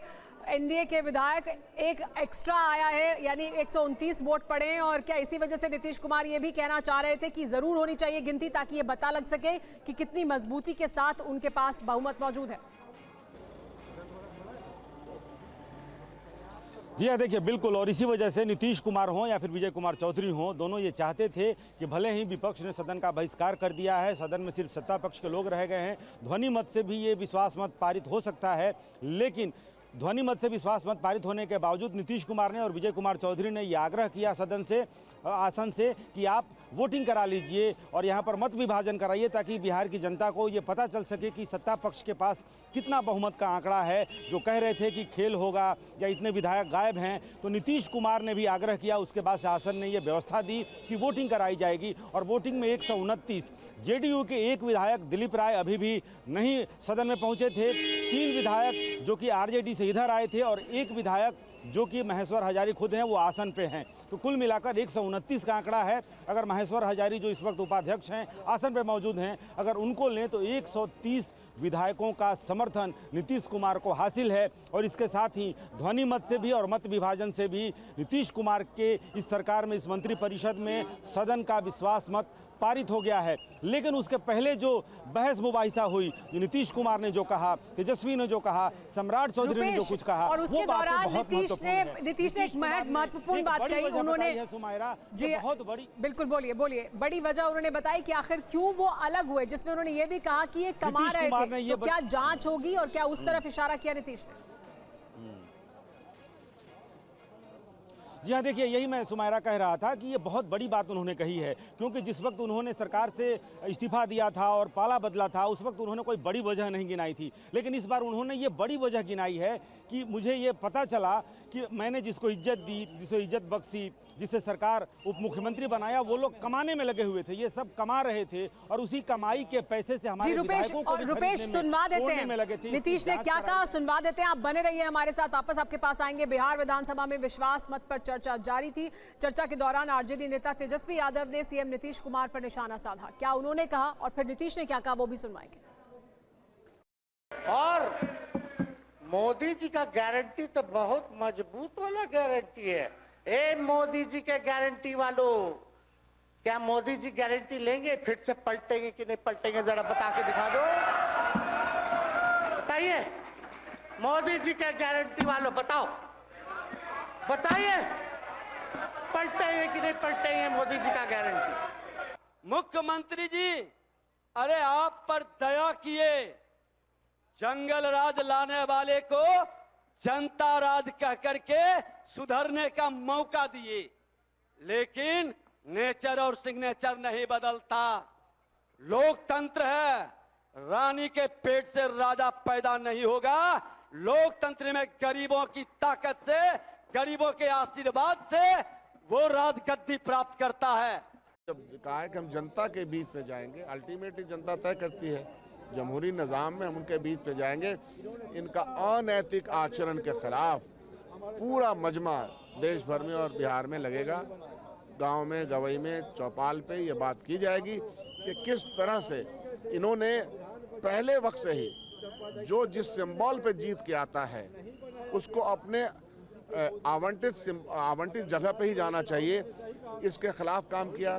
एनडीए के विधायक, एक एक्स्ट्रा आया है, यानी 129 वोट पड़े हैं। और क्या इसी वजह से नीतीश कुमार ये भी कहना चाह रहे थे कि जरूर होनी चाहिए गिनती, ताकि ये पता लग सके कि कितनी मजबूती के साथ उनके पास बहुमत मौजूद है? जी हाँ, देखिए बिल्कुल, और इसी वजह से नीतीश कुमार हों या फिर विजय कुमार चौधरी हों, दोनों ये चाहते थे कि भले ही विपक्ष ने सदन का बहिष्कार कर दिया है, सदन में सिर्फ सत्ता पक्ष के लोग रह गए हैं, ध्वनि मत से भी ये विश्वास मत पारित हो सकता है, लेकिन ध्वनि मत से विश्वास मत पारित होने के बावजूद नीतीश कुमार ने और विजय कुमार चौधरी ने यह आग्रह किया सदन से, आसन से, कि आप वोटिंग करा लीजिए और यहाँ पर मत विभाजन कराइए, ताकि बिहार की जनता को ये पता चल सके कि सत्ता पक्ष के पास कितना बहुमत का आंकड़ा है। जो कह रहे थे कि खेल होगा या इतने विधायक गायब हैं, तो नीतीश कुमार ने भी आग्रह किया, उसके बाद से आसन ने ये व्यवस्था दी कि वोटिंग कराई जाएगी। और वोटिंग में 129, जेडीयू के एक विधायक दिलीप राय अभी भी नहीं सदन में पहुंचे थे, 3 विधायक जो कि आरजेडी से इधर आए थे और एक विधायक जो कि महेश्वर हजारी खुद हैं वो आसन पे हैं। तो कुल मिलाकर 129 का आंकड़ा है। अगर महेश्वर हजारी जो इस वक्त उपाध्यक्ष हैं, आसन पे मौजूद हैं, अगर उनको लें तो 130 विधायकों का समर्थन नीतीश कुमार को हासिल है। और इसके साथ ही ध्वनि मत से भी और मत विभाजन से भी नीतीश कुमार के इस सरकार में, इस मंत्रिपरिषद में सदन का विश्वास मत पारित हो गया है। लेकिन उसके पहले जो बहस मुबाहिसा हुई, जो नीतीश कुमार ने जो कहा, तेजस्वी ने जो कहा, सम्राट चौधरी ने जो कुछ कहा, और उसके दौरान नीतीश ने एक महत्वपूर्ण बात कही। उन्होंने जी बहुत बड़ी, बिल्कुल बोलिए, बड़ी वजह उन्होंने बताई कि आखिर क्यों वो अलग हुए, जिसमें उन्होंने ये भी कहा कि ये कमा रहे थे, तो क्या जांच होगी, और क्या उस तरफ इशारा किया नीतीश ने? जी हाँ, देखिए यही मैं सुमायरा कह रहा था कि ये बहुत बड़ी बात उन्होंने कही है, क्योंकि जिस वक्त उन्होंने सरकार से इस्तीफा दिया था और पाला बदला था, उस वक्त उन्होंने कोई बड़ी वजह नहीं गिनाई थी। लेकिन इस बार उन्होंने ये बड़ी वजह गिनाई है कि मुझे ये पता चला कि मैंने जिसको इज्जत दी, जिसे इज्जत बख्शी, जिसे सरकार उप मुख्यमंत्री बनाया, वो लोग कमाने में लगे हुए थे, ये सब कमा रहे थे और उसी कमाई के पैसे से हमारे विधायकों को रुपेश सुनवा देते हैं नीतीश ने क्या कहा, सुनवा देते हैं। आप बने रहिए हमारे साथ, वापस आपके पास आएंगे। बिहार विधानसभा में विश्वास मत पर चर्चा जारी थी। चर्चा के दौरान आरजेडी नेता तेजस्वी यादव ने सीएम नीतीश कुमार पर निशाना साधा। क्या उन्होंने कहा और फिर नीतीश ने क्या कहा, वो भी सुनवाएंगे। और मोदी जी का गारंटी तो बहुत मजबूत वाला गारंटी है। ए मोदी जी के गारंटी वालों, क्या मोदी जी गारंटी लेंगे, फिर से पलटेंगे कि नहीं पलटेंगे, जरा बता के दिखा दो, बताइए। मोदी जी के गारंटी वालों बताओ, बताइए, पलटेंगे कि नहीं पलटेंगे मोदी जी का गारंटी? मुख्यमंत्री जी, अरे आप पर दया किए, जंगल राज लाने वाले को जनता राज कह करके सुधरने का मौका दिए, लेकिन नेचर और सिग्नेचर नहीं बदलता। लोकतंत्र है, रानी के पेट से राजा पैदा नहीं होगा। लोकतंत्र में गरीबों की ताकत से, गरीबों के आशीर्वाद से वो राजगद्दी प्राप्त करता है। जब कहा है कि हम जनता के बीच में जाएंगे, अल्टीमेटली जनता तय करती है, जमहूरी निज़ाम में हम उनके बीच में जाएंगे। इनका अनैतिक आचरण के खिलाफ पूरा मजमा देश भर में और बिहार में लगेगा। गांव में, गवई में, चौपाल पे ये बात की जाएगी कि किस तरह से इन्होंने पहले वक्त से ही जो जिस सिंबल पे जीत के आता है उसको अपने आवंटित जगह पे ही जाना चाहिए, इसके खिलाफ काम किया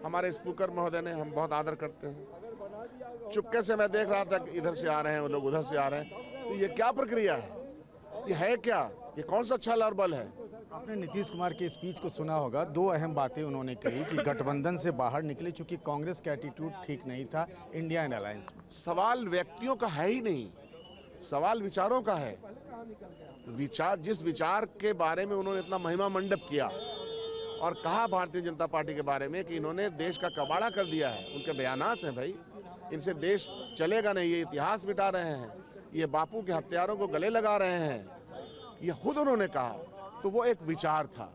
हमारे स्पीकर महोदय ने। हम बहुत आदर करते हैं। चुपके से मैं देख रहा था कि इधर से आ रहे हैं वो लोग, उधर से आ रहे हैं, तो ये क्या प्रक्रिया है, ये है क्या, ये कौन सा छल और बल है? आपने नीतीश कुमार के स्पीच को सुना होगा। दो अहम बातें उन्होंने कही कि गठबंधन से बाहर निकले चूंकि कांग्रेस का एटीट्यूड ठीक नहीं था इंडिया इन अलायंस में। सवाल व्यक्तियों का है ही नहीं, सवाल विचारों का है। विचार, जिस विचार के बारे में उन्होंने इतना महिमा मंडप किया और कहा भारतीय जनता पार्टी के बारे में कि इन्होंने देश का कबाड़ा कर दिया है, उनके बयानात हैं भाई, इनसे देश चलेगा नहीं, ये इतिहास मिटा रहे हैं, ये बापू के हत्यारों को गले लगा रहे हैं, ये खुद उन्होंने कहा, तो वो एक विचार था।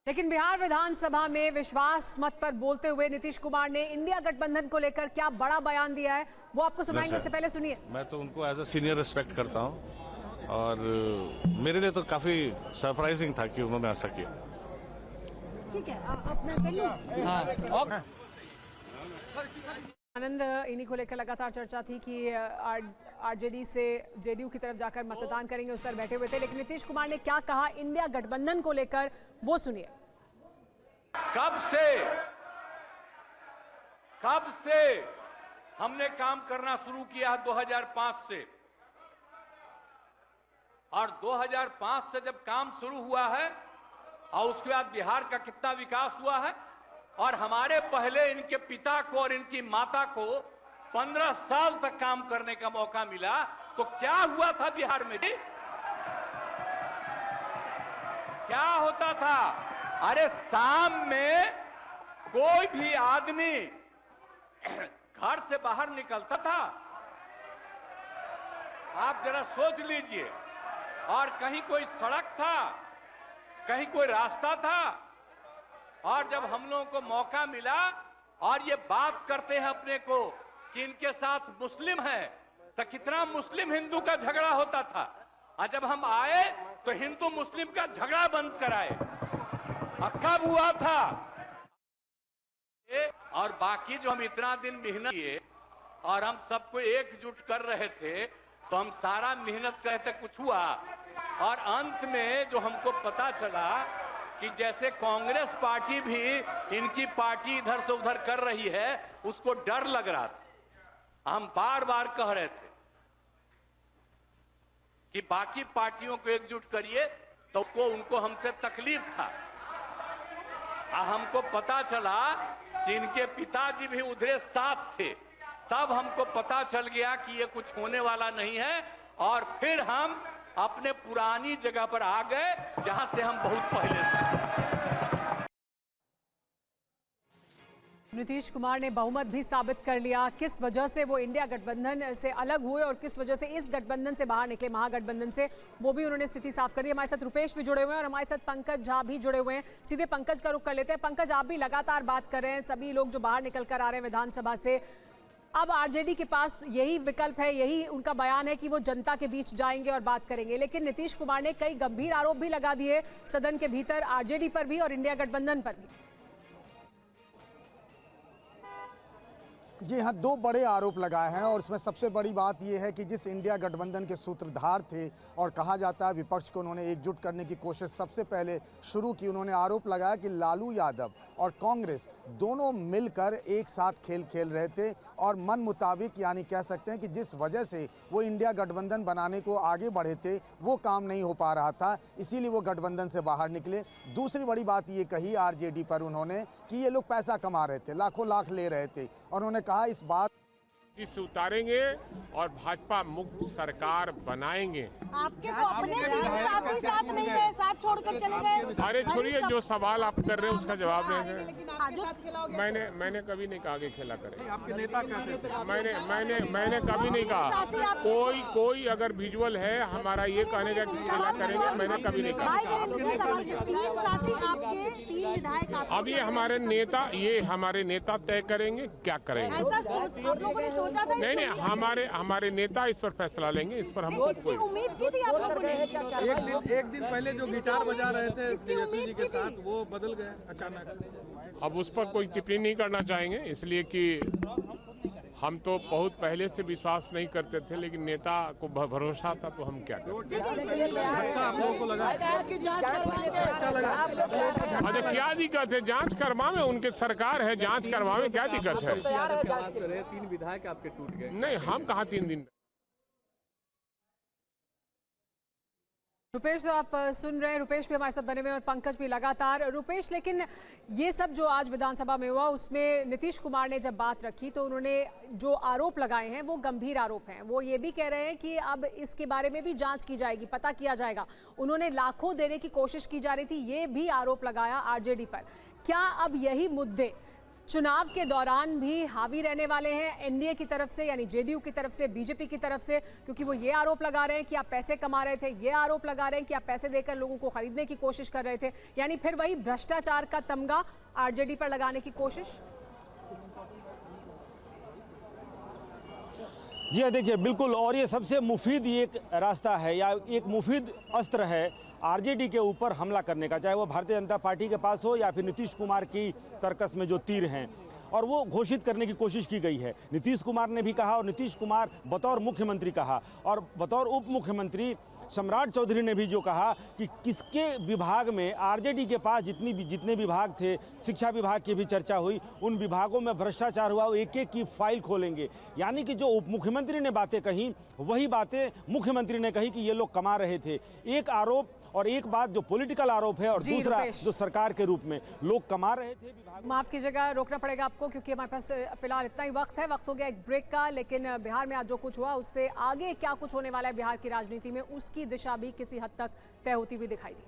लेकिन बिहार विधानसभा में विश्वास मत पर बोलते हुए नीतीश कुमार ने इंडिया गठबंधन को लेकर क्या बड़ा बयान दिया है, वो आपको सुनाएंगे। इससे पहले सुनिए। मैं तो उनको एज अ सीनियर रिस्पेक्ट करता हूं और मेरे लिए तो काफी सरप्राइजिंग था कि उन्होंने ऐसा किया। ठीक है, अपना आनंद, इन्हीं को लेकर लगातार चर्चा थी कि आरजेडी से जेडीयू की तरफ जाकर मतदान करेंगे, उस पर बैठे हुए थे। लेकिन नीतीश कुमार ने क्या कहा इंडिया गठबंधन को लेकर, वो सुनिए। कब से हमने काम करना शुरू किया 2005 से, और 2005 से जब काम शुरू हुआ है और उसके बाद बिहार का कितना विकास हुआ है, और हमारे पहले इनके पिता को और इनकी माता को 15 साल तक काम करने का मौका मिला, तो क्या हुआ था बिहार में? क्या होता था? अरे शाम में कोई भी आदमी घर से बाहर निकलता था, आप जरा सोच लीजिए, और कहीं कोई सड़क था, कहीं कोई रास्ता था, और जब हम लोगों को मौका मिला और ये बात करते हैं अपने को कि इनके साथ मुस्लिम है, तो कितना मुस्लिम हिंदू का झगड़ा होता था, और जब हम आए तो हिंदू मुस्लिम का झगड़ा बंद कराए। और कब हुआ था? और बाकी जो हम इतना दिन मेहनत किए और हम सबको एकजुट कर रहे थे, तो हम सारा मेहनत करते कुछ हुआ, और अंत में जो हमको पता चला कि जैसे कांग्रेस पार्टी भी इनकी पार्टी इधर से उधर कर रही है, उसको डर लग रहा था। हम बार बार कह रहे थे कि बाकी पार्टियों को एकजुट करिए, तो उनको हमसे तकलीफ था। हमको पता चला कि इनके पिताजी भी उधरे साथ थे, तब हमको पता चल गया कि ये कुछ होने वाला नहीं है, और फिर हम अपने पुरानी जगह पर आ गए जहां से हम बहुत पहले से। नीतीश कुमार ने बहुमत भी साबित कर लिया। किस वजह से वो इंडिया गठबंधन से अलग हुए और किस वजह से इस गठबंधन से बाहर निकले, महागठबंधन से, वो भी उन्होंने स्थिति साफ कर दी। हमारे साथ रुपेश भी जुड़े हुए हैं और हमारे साथ पंकज झा भी जुड़े हुए हैं। सीधे पंकज का रुख कर लेते हैं। पंकज, आप भी लगातार बात कर रहे हैं, सभी लोग जो बाहर निकल कर आ रहे हैं विधानसभा से, अब आरजेडी के पास यही विकल्प है, यही उनका बयान है कि वो जनता के बीच जाएंगे और बात करेंगे। लेकिन नीतीश कुमार ने कई गंभीर आरोप भी लगा दिए सदन के भीतर, आरजेडी पर भी और इंडिया गठबंधन पर भी। जी हाँ, दो बड़े आरोप लगाए हैं और इसमें सबसे बड़ी बात यह है कि जिस इंडिया गठबंधन के सूत्रधार थे और कहा जाता है विपक्ष को उन्होंने एकजुट करने की कोशिश सबसे पहले शुरू की, उन्होंने आरोप लगाया कि लालू यादव और कांग्रेस दोनों मिलकर एक साथ खेल खेल रहे थे और मन मुताबिक, यानी कह सकते हैं कि जिस वजह से वो इंडिया गठबंधन बनाने को आगे बढ़े थे वो काम नहीं हो पा रहा था, इसीलिए वो गठबंधन से बाहर निकले। दूसरी बड़ी बात ये कही आरजेडी पर उन्होंने कि ये लोग पैसा कमा रहे थे, लाखों लाख ले रहे थे, और उन्होंने कहा इस बात से उतारेंगे और भाजपा मुक्त सरकार बनाएंगे। आपके तो अपने साथी साथ नहीं है, साथ छोड़कर चले गए। अरे छोड़िए, जो सवाल आप कर रहे हैं उसका जवाब देंगे। मैंने कभी नहीं कहा कि खेला करें। आपके नेता कहते थे। मैंने कभी नहीं कहा। कोई अगर विजुअल है हमारा ये कहने का कि खेला करेंगे, मैंने कभी नहीं कहा। अब ये हमारे नेता तय करेंगे क्या करेंगे। नहीं, हमारे नेता इस पर फैसला लेंगे, इस पर हम इसकी उम्मीद की थी आप लोगों ने। एक दिन पहले जो गिटार बजा रहे थे तेजस्वी जी के साथ, वो बदल गए अचानक। अब उस पर कोई टिप्पणी नहीं करना चाहेंगे, इसलिए कि हम तो बहुत पहले से विश्वास नहीं करते थे, लेकिन नेता को भरोसा था तो हम क्या करते। अच्छा, क्या दिक्कत है? जांच करवावे, उनके सरकार है, जांच करवावे, क्या दिक्कत है? 3 विधायक आपके टूट गए। नहीं, हम कहाँ 3 दिन। रुपेश, तो आप सुन रहे हैं, रुपेश भी हमारे साथ बने हुए हैं और पंकज भी लगातार। रुपेश, लेकिन ये सब जो आज विधानसभा में हुआ उसमें नीतीश कुमार ने जब बात रखी तो उन्होंने जो आरोप लगाए हैं वो गंभीर आरोप हैं। वो ये भी कह रहे हैं कि अब इसके बारे में भी जांच की जाएगी, पता किया जाएगा। उन्होंने लाखों देने की कोशिश की जा रही थी, ये भी आरोप लगाया आरजेडी पर। क्या अब यही मुद्दे चुनाव के दौरान भी हावी रहने वाले हैं एनडीए की तरफ से, यानी जेडीयू की तरफ से, बीजेपी की तरफ से? क्योंकि वो ये आरोप लगा रहे हैं कि आप पैसे कमा रहे थे, ये आरोप लगा रहे हैं कि आप पैसे देकर लोगों को खरीदने की कोशिश कर रहे थे, यानी फिर वही भ्रष्टाचार का तमगा आरजेडी पर लगाने की कोशिश। जी हाँ, देखिए बिल्कुल, और ये सबसे मुफीद एक रास्ता है या एक मुफीद अस्त्र है आरजेडी के ऊपर हमला करने का, चाहे वो भारतीय जनता पार्टी के पास हो या फिर नीतीश कुमार की तर्कस में जो तीर हैं, और वो घोषित करने की कोशिश की गई है। नीतीश कुमार ने भी कहा, और नीतीश कुमार बतौर मुख्यमंत्री कहा, और बतौर उप मुख्यमंत्री सम्राट चौधरी ने भी जो कहा कि किसके विभाग में आरजेडी के पास जितने विभाग थे, शिक्षा विभाग की भी चर्चा हुई, उन विभागों में भ्रष्टाचार हुआ, वो एक एक की फाइल खोलेंगे। यानी कि जो उप मुख्यमंत्री ने बातें कही वही बातें मुख्यमंत्री ने कही कि ये लोग कमा रहे थे। एक आरोप और एक बात जो पॉलिटिकल आरोप है, और दूसरा जो सरकार के रूप में लोग कमा रहे थे। माफ कीजिएगा, रोकना पड़ेगा आपको क्योंकि हमारे पास फिलहाल इतना ही वक्त है। वक्त हो गया एक ब्रेक का, लेकिन बिहार में आज जो कुछ हुआ उससे आगे क्या कुछ होने वाला है बिहार की राजनीति में, उसकी दिशा भी किसी हद तक तय होती हुई दिखाई दी।